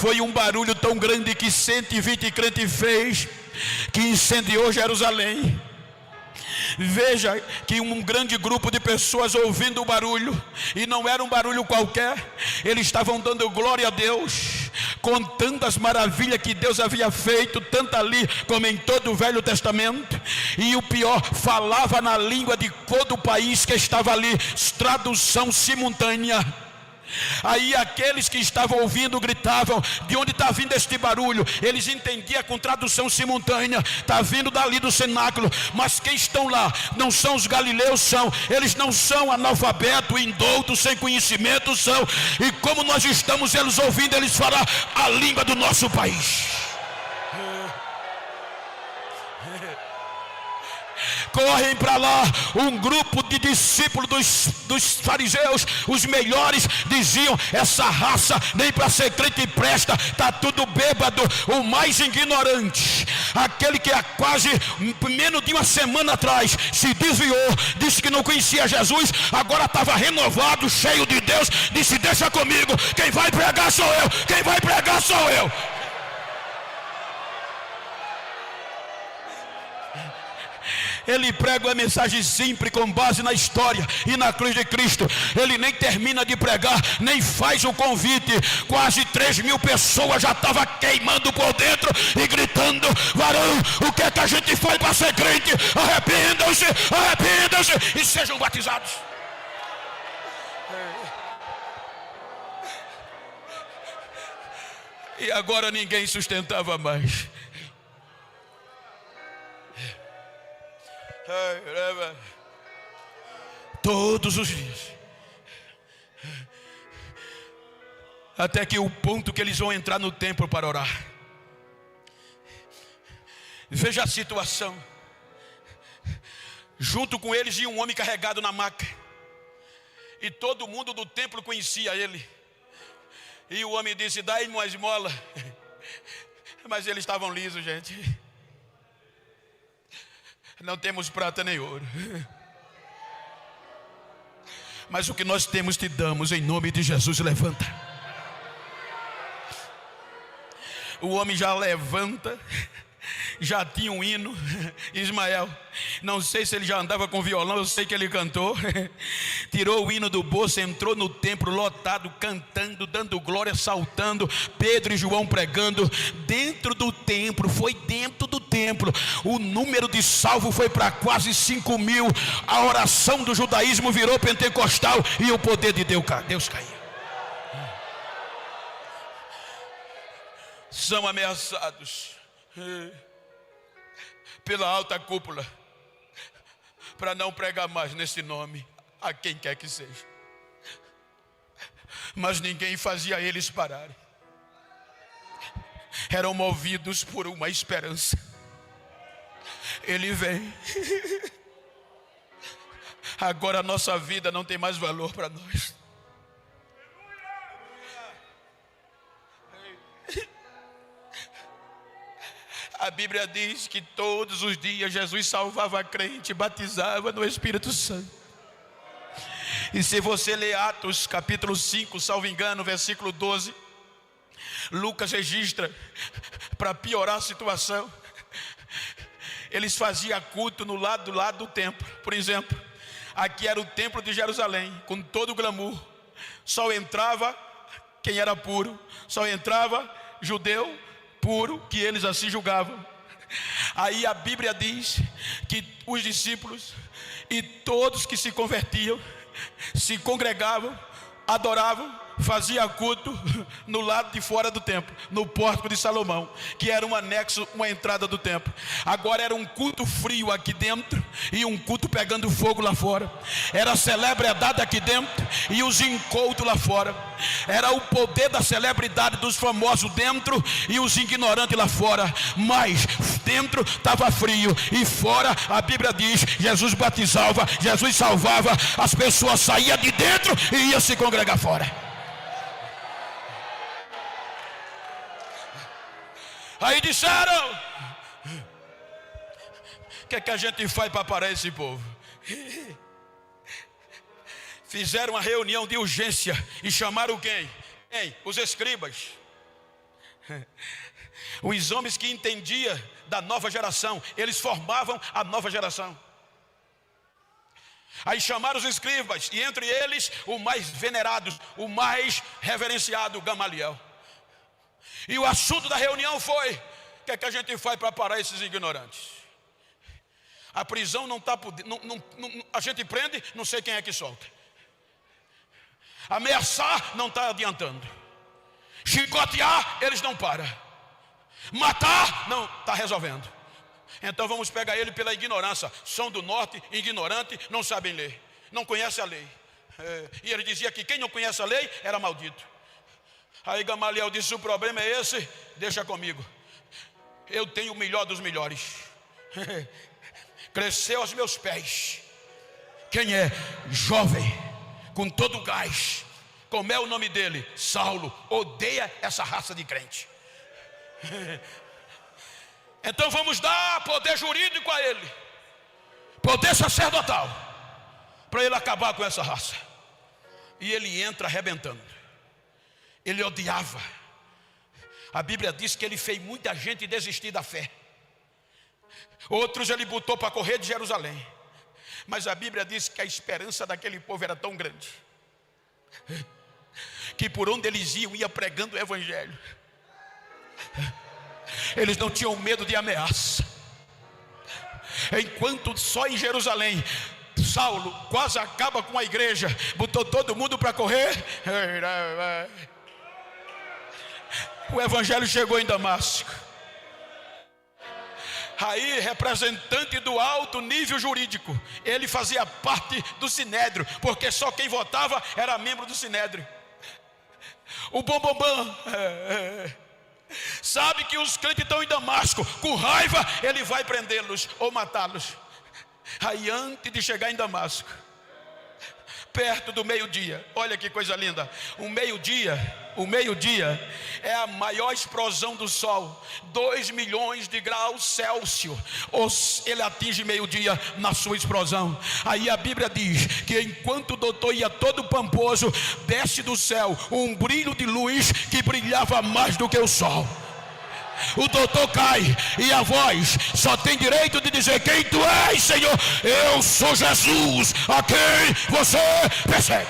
Foi um barulho tão grande que 120 crentes fez, que incendiou Jerusalém. Veja que um grande grupo de pessoas ouvindo o barulho, e não era um barulho qualquer, eles estavam dando glória a Deus, contando as maravilhas que Deus havia feito, tanto ali como em todo o Velho Testamento. E o pior, falava na língua de todo o país que estava ali, tradução simultânea. Aí aqueles que estavam ouvindo gritavam: de onde está vindo este barulho? Eles entendiam com tradução simultânea: está vindo dali do cenáculo. Mas quem estão lá não são os galileus, eles não são analfabetos, indoutos, sem conhecimento, e como nós estamos eles ouvindo, eles falam a língua do nosso país. Correm para lá um grupo de discípulos dos fariseus, os melhores, diziam: essa raça nem para ser crente presta, está tudo bêbado. O mais ignorante, aquele que há quase menos de uma semana atrás se desviou, disse que não conhecia Jesus, agora estava renovado, cheio de Deus, disse: deixa comigo, quem vai pregar sou eu, quem vai pregar sou eu. Ele prega uma mensagem simples, com base na história e na cruz de Cristo. Ele nem termina de pregar, nem faz o convite. Quase 3.000 pessoas já estavam queimando por dentro e gritando: varão, o que é que a gente faz para ser crente? Arrependam-se, arrependam-se e sejam batizados. E agora ninguém sustentava mais. Todos os dias, até que o ponto que eles vão entrar no templo para orar. Veja a situação. Junto com eles ia um homem carregado na maca, e todo mundo do templo conhecia ele. E o homem disse: dai-me uma esmola. Mas eles estavam lisos, gente. Não temos prata nem ouro. Mas o que nós temos te damos, em nome de Jesus. Levanta. O homem já levanta. Já tinha um hino. Ismael, não sei se ele já andava com violão, eu sei que ele cantou. Tirou o hino do bolso, entrou no templo lotado, cantando, dando glória, saltando. Pedro e João pregando dentro do templo. Foi dentro do templo. O número de salvos foi para quase 5.000. A oração do judaísmo virou pentecostal e o poder de Deus caiu. São ameaçados pela alta cúpula para não pregar mais nesse nome a quem quer que seja. Mas ninguém fazia eles pararem. Eram movidos por uma esperança. Ele vem. Agora a nossa vida não tem mais valor para nós. A Bíblia diz que todos os dias Jesus salvava a crente, batizava no Espírito Santo. E se você ler Atos capítulo 5, salvo engano, versículo 12, Lucas registra, para piorar a situação, eles faziam culto no lado do templo. Por exemplo, aqui era o templo de Jerusalém, com todo o glamour. Só entrava quem era puro, só entrava judeu puro, que eles assim julgavam. Aí a Bíblia diz que os discípulos e todos que se convertiam se congregavam, adoravam, faziam culto no lado de fora do templo, no pórtico de Salomão, que era um anexo, uma entrada do templo. Agora era um culto frio aqui dentro e um culto pegando fogo lá fora. Era a celebridade aqui dentro e os incoutos lá fora. Era o poder da celebridade dos famosos dentro e os ignorantes lá fora. Mas dentro estava frio e fora, a Bíblia diz, Jesus batizava, Jesus salvava, as pessoas saíam de dentro e iam se congregar fora. Aí disseram: o que é que a gente faz para parar esse povo? Fizeram uma reunião de urgência e chamaram quem? Os escribas, os homens que entendiam da nova geração. Eles formavam a nova geração. Aí chamaram os escribas, e entre eles o mais venerado, o mais reverenciado, Gamaliel. E o assunto da reunião foi: o que é que a gente faz para parar esses ignorantes? A prisão não está podendo, a gente prende, não sei quem é que solta. Ameaçar não está adiantando. Chicotear, eles não param. Matar, não está resolvendo. Então vamos pegar ele pela ignorância. São do norte, ignorante, não sabem ler, não conhecem a lei. E ele dizia que quem não conhece a lei era maldito. Aí Gamaliel disse: o problema é esse, deixa comigo. Eu tenho o melhor dos melhores. Cresceu aos meus pés. Quem é jovem, com todo o gás, como é o nome dele? Saulo. Odeia essa raça de crente. Então vamos dar poder jurídico a ele, poder sacerdotal, para ele acabar com essa raça. E ele entra arrebentando. Ele odiava. A Bíblia diz que ele fez muita gente desistir da fé. Outros ele botou para correr de Jerusalém. Mas a Bíblia diz que a esperança daquele povo era tão grande, que por onde eles iam, ia pregando o evangelho. Eles não tinham medo de ameaça. Enquanto só em Jerusalém Saulo quase acaba com a igreja, botou todo mundo para correr, o evangelho chegou em Damasco. Aí, representante do alto nível jurídico, ele fazia parte do Sinédrio, porque só quem votava era membro do Sinédrio. O bambambam sabe que os crentes estão em Damasco, com raiva ele vai prendê-los ou matá-los. Aí, antes de chegar em Damasco, perto do meio-dia. Olha que coisa linda. O meio-dia é a maior explosão do sol. 2 milhões de graus Celsius. Ele atinge meio-dia na sua explosão. Aí a Bíblia diz que enquanto o doutor ia todo pamposo, desce do céu um brilho de luz que brilhava mais do que o sol. O doutor cai e a voz só tem direito de dizer: quem tu és, Senhor? Eu sou Jesus, a quem você persegue.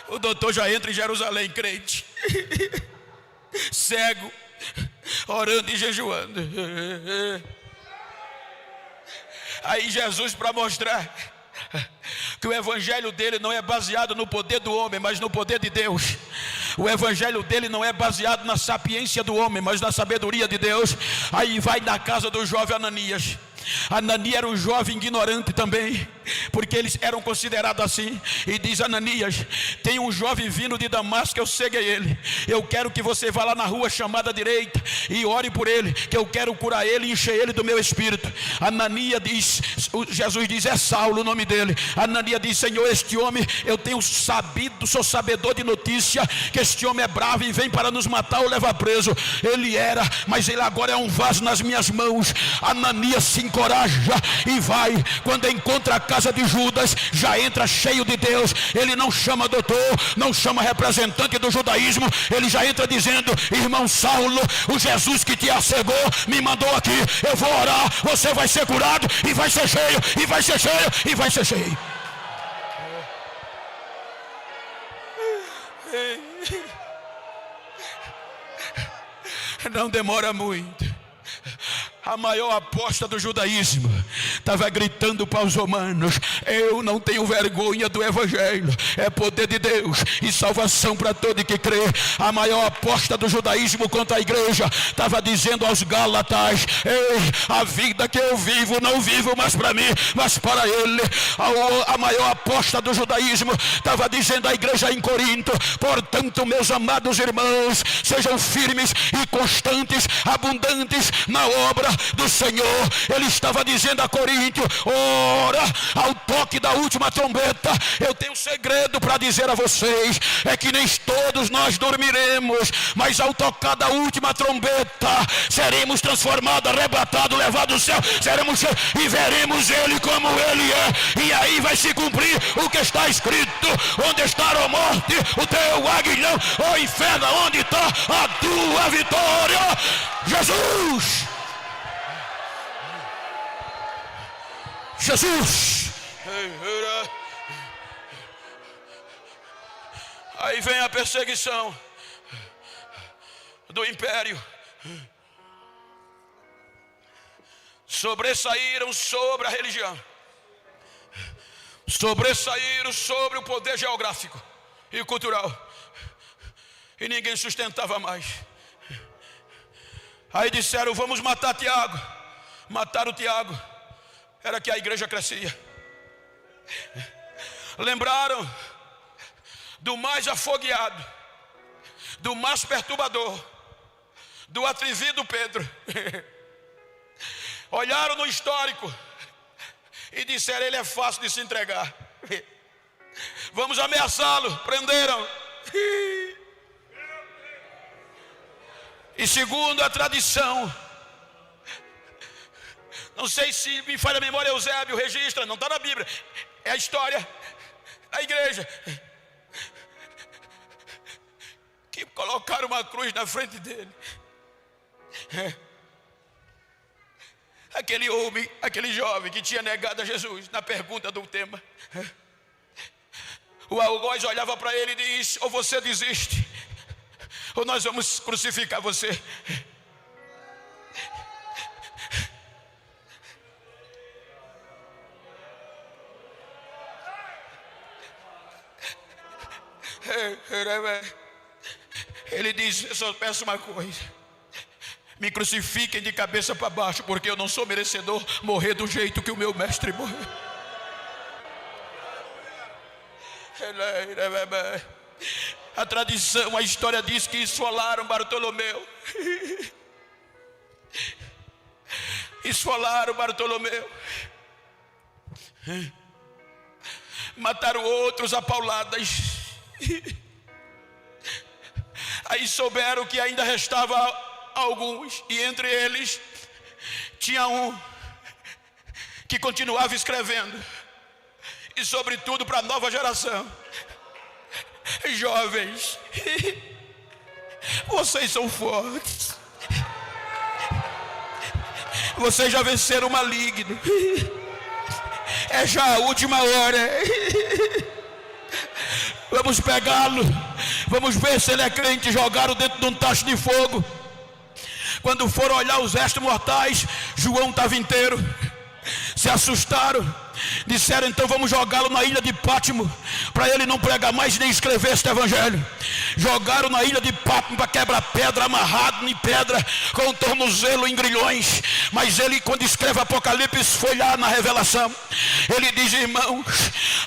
O doutor já entra em Jerusalém crente, cego, orando e jejuando. Aí Jesus, para mostrar que o evangelho dele não é baseado no poder do homem, mas no poder de Deus. O evangelho dele não é baseado na sapiência do homem, mas na sabedoria de Deus. Aí vai na casa do jovem Ananias. Ananias era um jovem ignorante também, porque eles eram considerados assim. E diz: Ananias, tem um jovem vindo de Damasco, eu ceguei ele. Eu quero que você vá lá na rua chamada direita e ore por ele, que eu quero curar ele e encher ele do meu espírito. Ananias diz, Jesus diz: é Saulo o nome dele. Ananias diz: Senhor, este homem, eu tenho sabido, sou sabedor de notícia, que este homem é bravo e vem para nos matar ou levar preso. Ele era, mas ele agora é um vaso nas minhas mãos. Ananias se encoraja e vai. Quando encontra a casa de Judas, já entra cheio de Deus. Ele não chama doutor, não chama representante do judaísmo. Ele já entra dizendo: irmão Saulo, o Jesus que te cegou me mandou aqui. Eu vou orar, você vai ser curado e vai ser cheio, e vai ser cheio, e vai ser cheio. Não demora muito. A maior aposta do judaísmo estava gritando para os romanos: eu não tenho vergonha do evangelho, é poder de Deus e salvação para todo que crê. A maior aposta do judaísmo contra a igreja estava dizendo aos gálatas: ei, a vida que eu vivo, não vivo mais para mim, mas para ele. A maior aposta do judaísmo estava dizendo à igreja em Corinto: portanto, meus amados irmãos, sejam firmes e constantes, abundantes na obra do Senhor. Ele estava dizendo a Coríntio: ora, ao toque da última trombeta, eu tenho um segredo para dizer a vocês, é que nem todos nós dormiremos, mas ao tocar da última trombeta, seremos transformados, arrebatados, levados ao céu, seremos e veremos ele como ele é. E aí vai se cumprir o que está escrito: onde está a morte, o teu aguilhão, o inferno, onde está a tua vitória? Jesus! Jesus. Aí vem a perseguição do império. Sobressaíram sobre a religião, sobressaíram sobre o poder geográfico e cultural, e ninguém sustentava mais. Aí disseram: vamos matar Tiago. Mataram Tiago. Era que a igreja crescia. Lembraram do mais afogueado, do mais perturbador, do atrevido Pedro. Olharam no histórico e disseram: ele é fácil de se entregar, vamos ameaçá-lo. Prenderam. E segundo a tradição, não sei se me falha a memória, Eusébio registra, não está na Bíblia, é a história da igreja, que colocaram uma cruz na frente dele. Aquele homem, aquele jovem que tinha negado a Jesus na pergunta do tema. O algoz olhava para ele e disse: ou você desiste, ou nós vamos crucificar você. Ele diz: eu só peço uma coisa, me crucifiquem de cabeça para baixo, porque eu não sou merecedor morrer do jeito que o meu mestre morreu. A tradição, a história diz que esfolaram Bartolomeu. esfolaram Bartolomeu, mataram outros a pauladas. Aí souberam que ainda restava alguns, e entre eles tinha um que continuava escrevendo, e sobretudo para a nova geração: jovens, vocês são fortes, vocês já venceram o maligno, é já a última hora. Vamos pegá-lo, vamos ver se ele é crente. Jogaram dentro de um tacho de fogo. Quando foram olhar os restos mortais, João estava inteiro. Se assustaram, disseram: então vamos jogá-lo na ilha de Pátimo, para ele não pregar mais nem escrever este evangelho. Jogaram na ilha de Pátimo para quebrar pedra, amarrado em pedra, com o tornozelo em grilhões. Mas ele, quando escreve Apocalipse, foi lá na revelação. Ele diz: irmãos,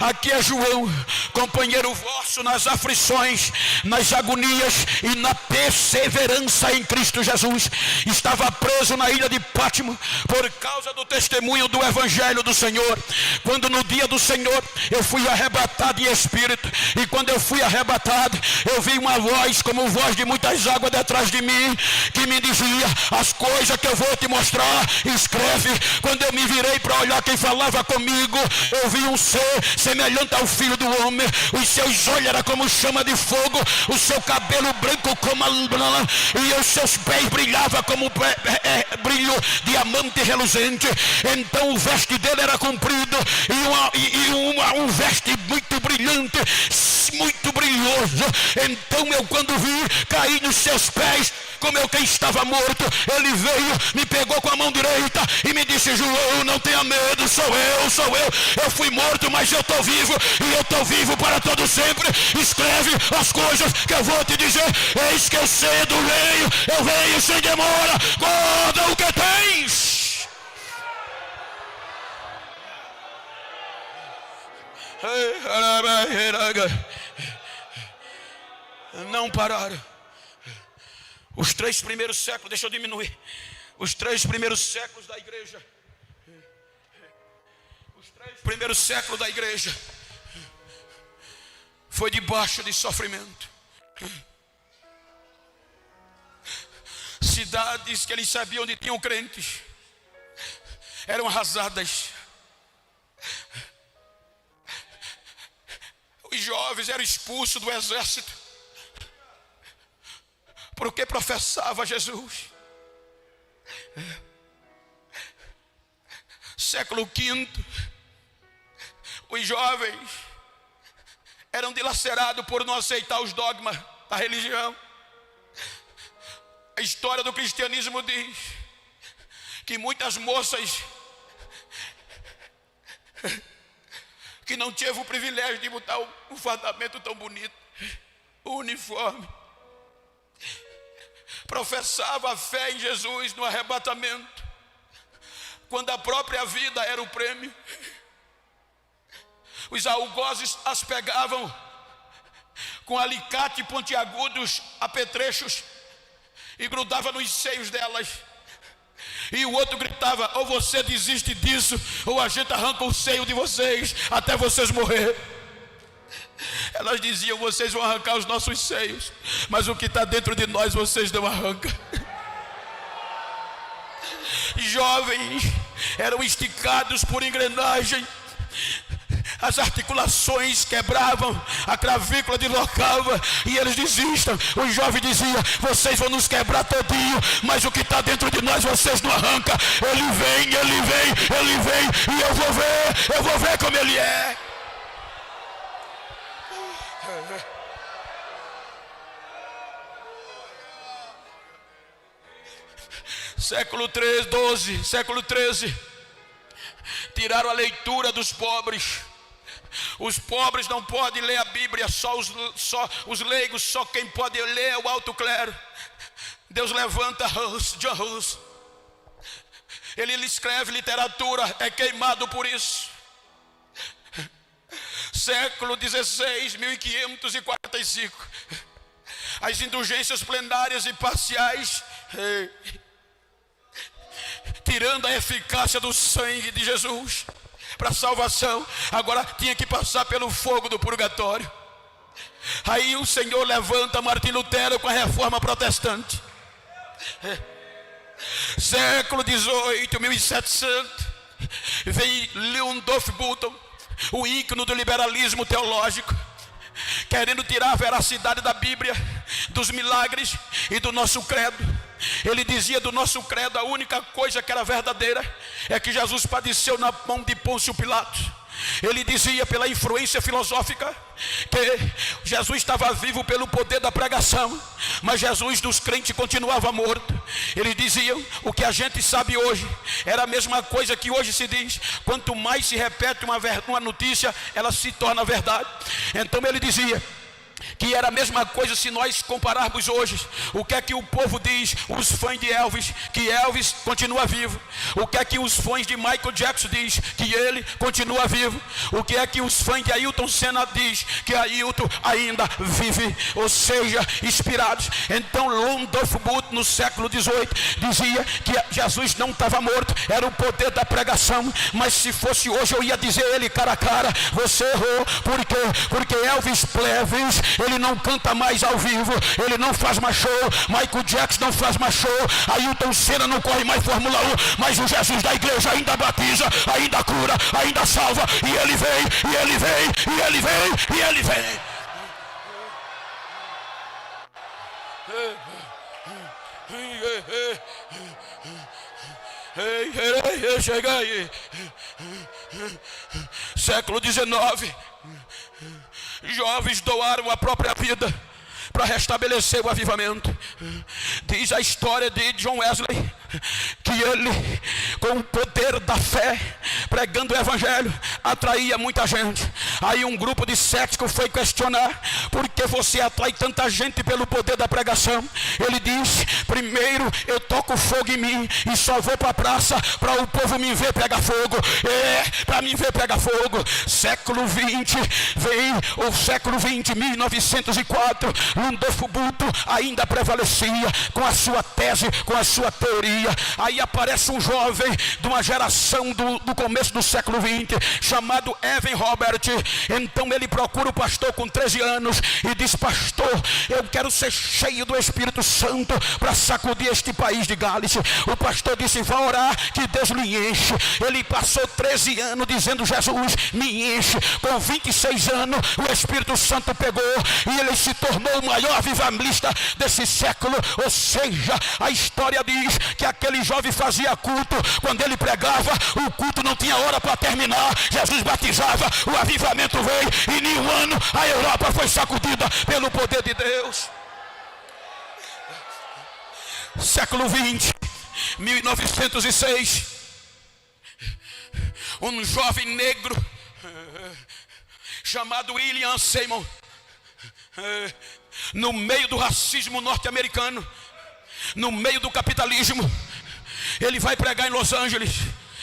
aqui é João, companheiro vosso nas aflições, nas agonias e na perseverança em Cristo Jesus. Estava preso na ilha de Pátimo por causa do testemunho do evangelho do Senhor. Quando no dia do Senhor eu fui arrebatado em espírito, e quando eu fui arrebatado, eu vi uma voz como voz de muitas águas detrás de mim, que me dizia: as coisas que eu vou te mostrar, escreve. Quando eu me virei para olhar quem falava comigo, eu vi um ser semelhante ao Filho do Homem. Os seus olhos eram como chama de fogo, o seu cabelo branco como a lã, e os seus pés brilhavam como brilho diamante reluzente. Então o veste dele era comprido, e um veste muito brilhante, muito brilhoso. Então eu, quando vi, caí nos seus pés como eu quem estava morto. Ele veio, me pegou com a mão direita e me disse: João, não tenha medo, sou eu fui morto, mas eu estou vivo, e eu estou vivo para todo sempre. Escreve as coisas que eu vou te dizer. Eis que eu cedo venho, eu venho sem demora, guarda o que tens. Não pararam. Os 3 primeiros séculos, deixa eu diminuir. Os 3 primeiros séculos da igreja. Os 3 primeiros séculos da igreja foi debaixo de sofrimento. Cidades que eles sabiam onde tinham crentes eram arrasadas. Os jovens eram expulsos do exército porque professava Jesus. Século V, os jovens eram dilacerados por não aceitar os dogmas da religião. A história do cristianismo diz que muitas moças que não teve o privilégio de botar um fardamento tão bonito, o uniforme, professava a fé em Jesus no arrebatamento, quando a própria vida era o prêmio. Os algozes as pegavam com alicate pontiagudos, apetrechos, e grudava nos seios delas. E o outro gritava: ou você desiste disso, ou a gente arranca o seio de vocês até vocês morrer. Elas diziam: vocês vão arrancar os nossos seios, mas o que está dentro de nós vocês não arrancam. Jovens eram esticados por engrenagem, as articulações quebravam, a clavícula deslocava e eles desistem. O jovem dizia: vocês vão nos quebrar todinho, mas o que está dentro de nós vocês não arrancam. Ele vem, e eu vou ver como ele é. Século 13, tiraram a leitura dos pobres. Os pobres não podem ler a Bíblia, só os leigos, só quem pode ler é o alto clero. Deus levanta John Hus. Ele escreve literatura, é queimado por isso. Século 16, 1545. As indulgências plenárias e parciais tirando a eficácia do sangue de Jesus para salvação, agora tinha que passar pelo fogo do purgatório. Aí o Senhor levanta Martim Lutero com a reforma protestante. Século XVIII, 1700, vem Leondolf Bulton, o ícone do liberalismo teológico, querendo tirar a veracidade da Bíblia, dos milagres e do nosso credo. Ele dizia do nosso credo, a única coisa que era verdadeira é que Jesus padeceu na mão de Pôncio Pilatos. Ele dizia pela influência filosófica que Jesus estava vivo pelo poder da pregação, mas Jesus dos crentes continuava morto. Eles diziam, o que a gente sabe hoje era a mesma coisa que hoje se diz: quanto mais se repete uma notícia, ela se torna verdade. Então ele dizia que era a mesma coisa se nós compararmos hoje. O que é que o povo diz, os fãs de Elvis, que Elvis continua vivo? O que é que os fãs de Michael Jackson diz, que ele continua vivo? O que é que os fãs de Ayrton Senna diz, que Ayrton ainda vive? Ou seja, inspirados. Então Leondolf Bulton no século XVIII dizia que Jesus não estava morto, era o poder da pregação. Mas se fosse hoje eu ia dizer ele cara a cara: você errou. Por quê? Porque Elvis Presley, ele não canta mais ao vivo, ele não faz mais show. Michael Jackson não faz mais show. Ayrton Senna não corre mais Fórmula 1. Mas o Jesus da igreja ainda batiza, ainda cura, ainda salva. E ele vem, e ele vem, e ele vem, e ele vem. Chega aí. Século XIX, jovens doaram a própria vida para restabelecer o avivamento. Diz a história de John Wesley que ele, com o poder da fé, pregando o evangelho, atraía muita gente. Aí um grupo de céticos foi questionar: por que você atrai tanta gente pelo poder da pregação? Ele diz: primeiro eu toco fogo em mim e só vou para a praça para o povo me ver pegar fogo. Para me ver pegar fogo. Século 20, vem o século 20, 1904, Leondolf Bulton ainda prevalecia com a sua tese, com a sua teoria. Aí aparece um jovem de uma geração do começo do século 20, chamado Evan Robert. Então ele procura o pastor com 13 anos e diz: pastor, eu quero ser cheio do Espírito Santo para sacudir este país de Gales. O pastor disse: vá orar que Deus lhe enche. Ele passou 13 anos dizendo: Jesus, me enche. Com 26 anos o Espírito Santo pegou e ele se tornou o maior avivalista desse século. Ou seja, a história diz que aquele jovem fazia culto, quando ele pregava, o culto não tinha hora para terminar. Jesus batizava, o avivamento veio, e em um ano a Europa foi sacudida pelo poder de Deus. Século 20, 1906, um jovem negro chamado William Seymour, no meio do racismo norte-americano, no meio do capitalismo, ele vai pregar em Los Angeles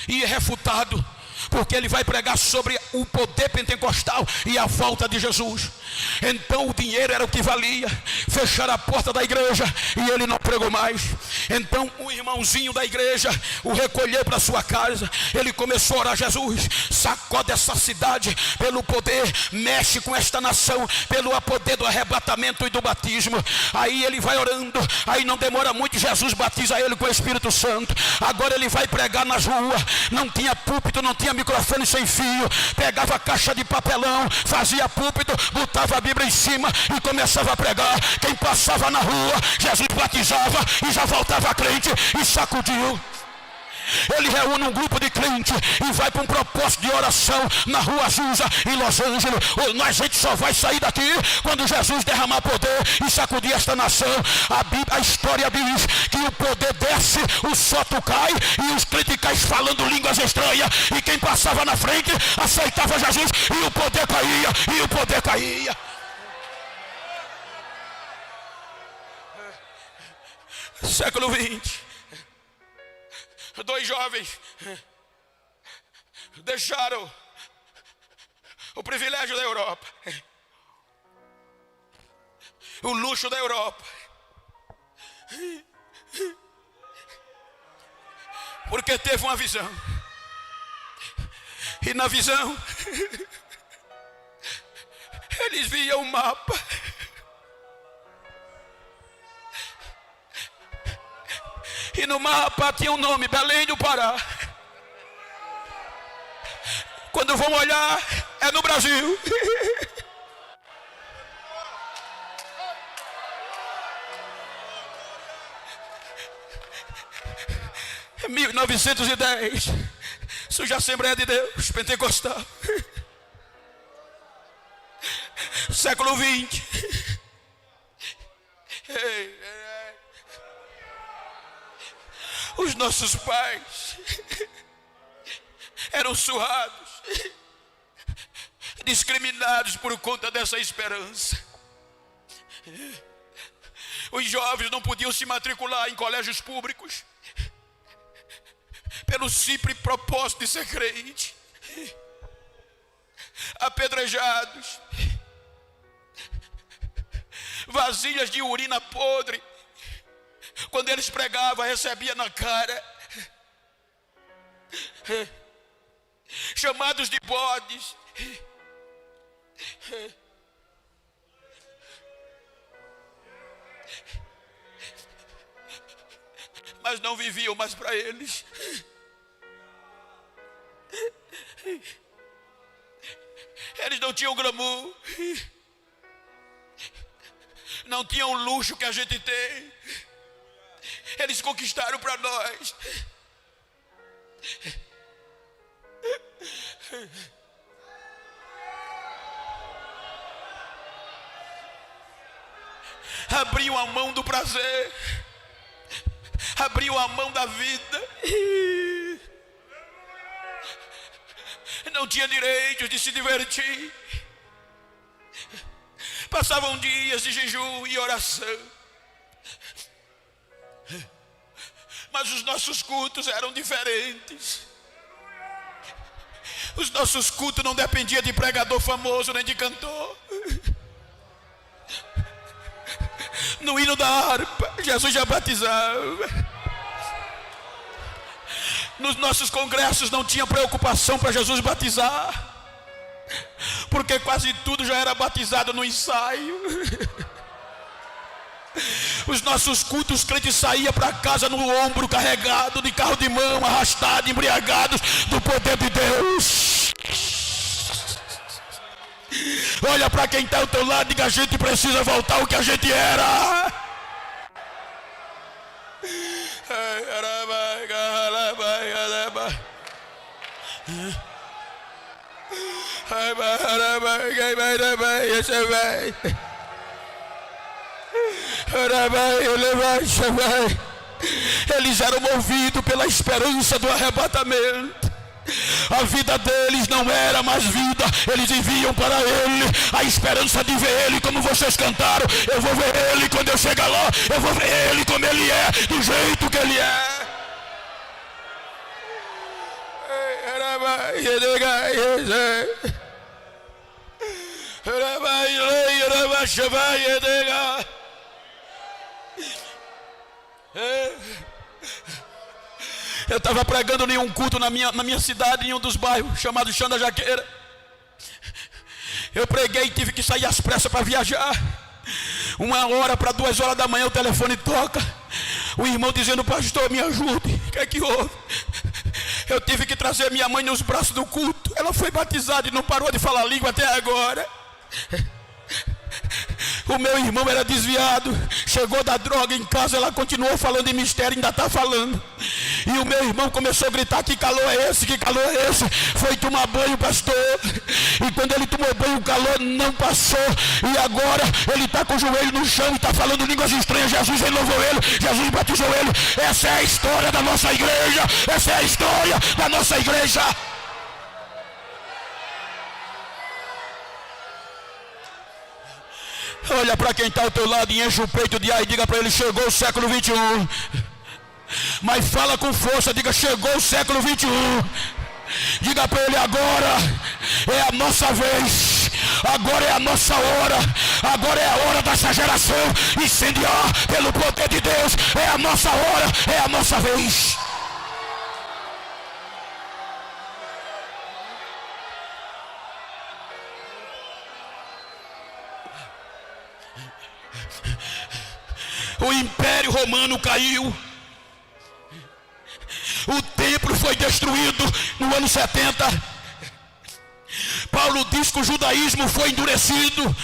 e é refutado, porque ele vai pregar sobre o poder pentecostal e a volta de Jesus. Então o dinheiro era o que valia. Fecharam a porta da igreja e ele não pregou mais. Então um irmãozinho da igreja o recolheu para sua casa. Ele começou a orar: Jesus, sacode essa cidade pelo poder, mexe com esta nação pelo poder do arrebatamento e do batismo. Aí ele vai orando, aí não demora muito, Jesus batiza ele com o Espírito Santo. Agora ele vai pregar nas ruas. Não tinha púlpito, não tinha microfone sem fio. Pegava a caixa de papelão, fazia púlpito, botava a Bíblia em cima e começava a pregar. Quem passava na rua, Jesus batizava e já voltava crente e sacudiu. Ele reúne um grupo de crentes e vai para um propósito de oração na rua Azusa, em Los Angeles. A gente só vai sair daqui quando Jesus derramar poder e sacudir esta nação. A história diz que o poder desce, o sopro cai e os crentes caem falando línguas estranhas. E quem passava na frente aceitava Jesus e o poder caía, e o poder caía. Século 20. Dois jovens deixaram o privilégio da Europa, o luxo da Europa, porque teve uma visão. E na visão, eles viam o mapa. E no mapa tinha um nome, Belém do Pará. Quando vão olhar, é no Brasil. Em 1910, surge a Assembleia de Deus Pentecostal. Século 20. Os nossos pais eram surrados, discriminados por conta dessa esperança. Os jovens não podiam se matricular em colégios públicos pelo simples propósito de ser crente. Apedrejados, vasilhas de urina podre, quando eles pregavam, recebia na cara. Chamados de bodes. Mas não viviam mais para eles. Eles não tinham glamour, não tinham o luxo que a gente tem. Eles conquistaram para nós. Abriam a mão do prazer, abriam a mão da vida. Não tinha direito de se divertir. Passavam dias de jejum e oração. Mas os nossos cultos eram diferentes. Os nossos cultos não dependiam de pregador famoso nem de cantor. No hino da harpa, Jesus já batizava. Nos nossos congressos não tinha preocupação para Jesus batizar, porque quase tudo já era batizado no ensaio. Os nossos cultos, crentes saíam para casa no ombro, carregado de carro de mão, arrastado, embriagados do poder de Deus. Olha para quem está ao teu lado e diga: a gente precisa voltar ao que a gente era. Eles eram movidos pela esperança do arrebatamento. A vida deles não era mais vida, eles viviam para Ele, a esperança de ver Ele como vocês cantaram. Eu vou ver Ele quando eu chegar lá, eu vou ver Ele como Ele é, do jeito que Ele é. Eu estava pregando em um culto na minha cidade, em um dos bairros, chamado Chão da Jaqueira. Eu preguei e tive que sair às pressas para viajar. 1h para 2h da manhã o telefone toca. O irmão dizendo: pastor, me ajude. O que é que houve? Eu tive que trazer minha mãe nos braços do culto. Ela foi batizada e não parou de falar língua até agora. O meu irmão era desviado, chegou da droga em casa, ela continuou falando em mistério, ainda está falando. E o meu irmão começou a gritar: que calor é esse, que calor é esse? Foi tomar banho, pastor. E quando ele tomou banho, o calor não passou. E agora ele está com o joelho no chão e está falando línguas estranhas. Jesus renovou ele, Jesus batizou ele. Essa é a história da nossa igreja. Essa é a história da nossa igreja. Olha para quem está ao teu lado e enche o peito de ar e diga para ele: chegou o século 21. Mas fala com força, diga: chegou o século 21. Diga para ele: agora é a nossa vez, agora é a nossa hora, agora é a hora dessa geração incendiar pelo poder de Deus. É a nossa hora, é a nossa vez. O Império Romano caiu. O templo foi destruído no ano 70. Paulo diz que o judaísmo foi endurecido.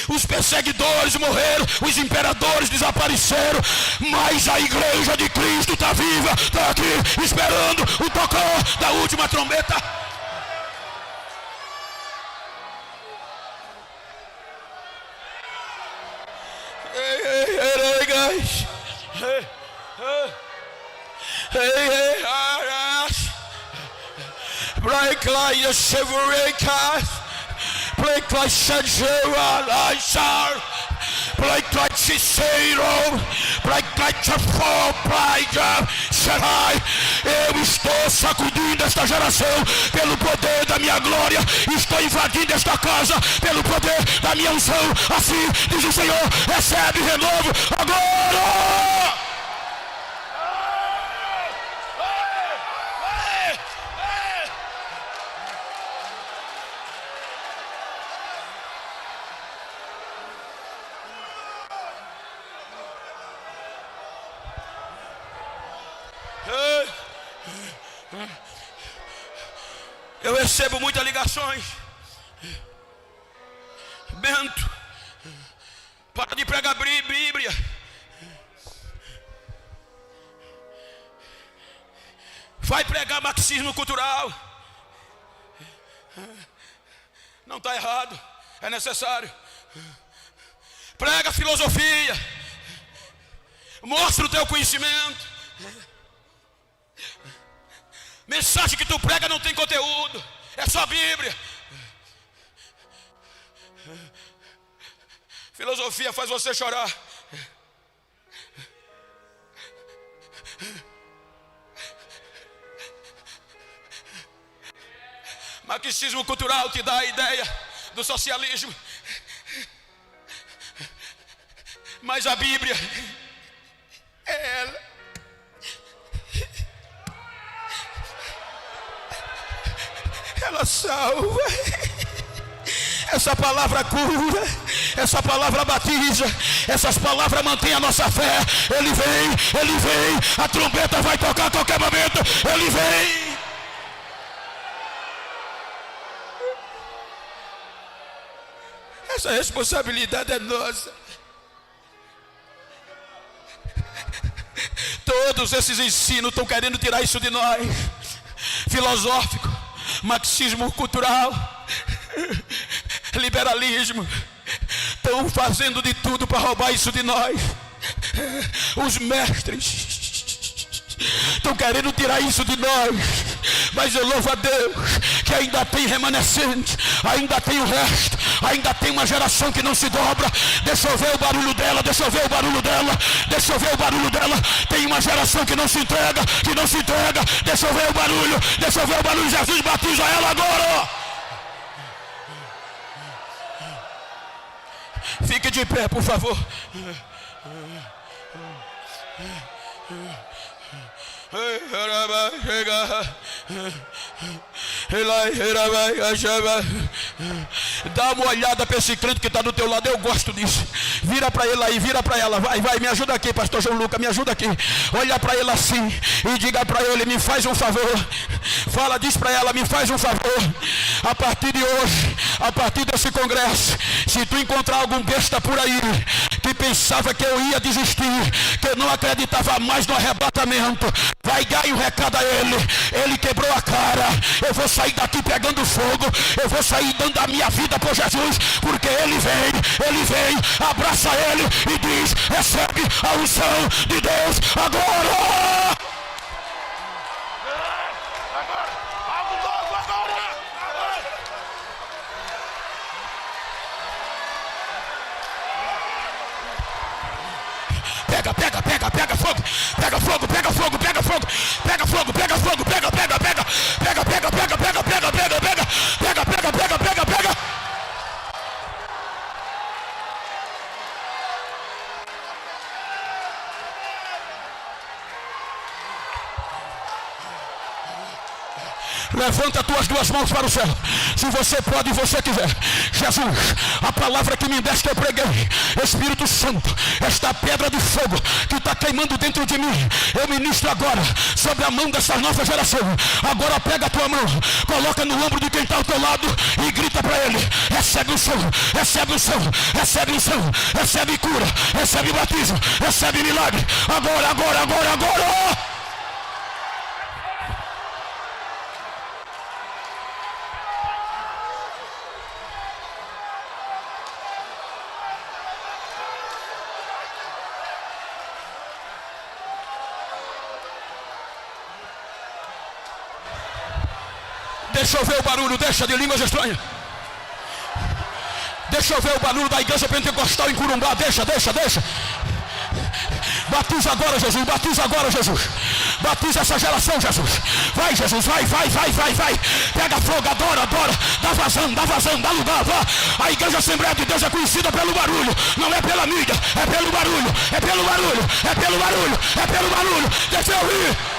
Os perseguidores morreram, os imperadores desapareceram, mas a igreja de Cristo está viva, está aqui esperando o tocar da última trombeta. Hey, guys. Break like a Chevrolet car. Break like Sanjera, Lysar. Break like Cicero. Break like Chafó, Praia, Serai. Eu estou sacudindo esta geração pelo poder da minha glória. Estou invadindo esta casa pelo poder da minha unção. Assim diz o Senhor, recebe renovo agora. Eu recebo muitas ligações. Bento, para de pregar Bíblia. Vai pregar marxismo cultural. Não está errado, é necessário. Prega filosofia. Mostra o teu conhecimento. Mensagem que tu prega não tem conteúdo, é só Bíblia. Filosofia faz você chorar. Marxismo cultural te dá a ideia do socialismo, mas a Bíblia, ela salva. Essa palavra cura, essa palavra batiza, essas palavras mantêm a nossa fé. Ele vem, a trombeta vai tocar a qualquer momento. Ele vem. Essa responsabilidade é nossa. Todos esses ensinos estão querendo tirar isso de nós. Filosófico, marxismo cultural, liberalismo, estão fazendo de tudo para roubar isso de nós. Os mestres estão querendo tirar isso de nós, mas eu louvo a Deus que ainda tem remanescente, ainda tem o resto, ainda tem uma geração que não se dobra. Deixa eu ver o barulho dela, deixa eu ver o barulho dela, deixa eu ver o barulho dela. Tem uma geração que não se entrega, deixa eu ver o barulho, deixa eu ver o barulho. Jesus batiza ela agora. Fique de pé, por favor. Dá uma olhada para esse crente que está do teu lado. Eu gosto disso. Vira para ele aí, vira para ela. Vai, me ajuda aqui, pastor João Lucas, me ajuda aqui. Olha para ele assim e diga para ele: me faz um favor. Fala, diz para ela: me faz um favor. A partir de hoje, a partir desse congresso, se tu encontrar algum besta por aí que pensava que eu ia desistir, que eu não acreditava mais no arrebatamento, vai dar um recado a ele. Ele quebrou a cara. Eu vou sair daqui pegando fogo. Eu vou sair dando a minha vida por Jesus, porque ele vem, abraça ele e diz: recebe a unção de Deus agora. Algo novo agora. Pega fogo, pega fogo, pega fogo, pega fogo, pega fogo, pega fogo, pega, pega, pega, pega, pega, pega, pega, pega, pega, pega, pega, pega, pega, pega, pega. Levanta as tuas duas mãos para o céu. Se você pode e você quiser. Jesus, a palavra que me deste eu preguei. Espírito Santo, esta pedra de fogo que está queimando dentro de mim, eu ministro agora sobre a mão dessa nova geração. Agora pega a tua mão, coloca no ombro de quem está ao teu lado e grita para ele: recebe o céu, recebe o céu, recebe o céu, recebe cura, recebe batismo, recebe milagre. Agora, agora, agora, agora. Deixa eu ver o barulho, deixa de línguas estranhas. Deixa eu ver o barulho da igreja pentecostal em Corumbá. Deixa. Batiza agora, Jesus. Batiza agora, Jesus. Batiza essa geração, Jesus. Vai, Jesus, vai. Pega fogo, adora. Dá vazão, dá lugar, vá. A igreja Assembleia de Deus é conhecida pelo barulho. Não é pela mídia, é pelo barulho. Deixa eu ir.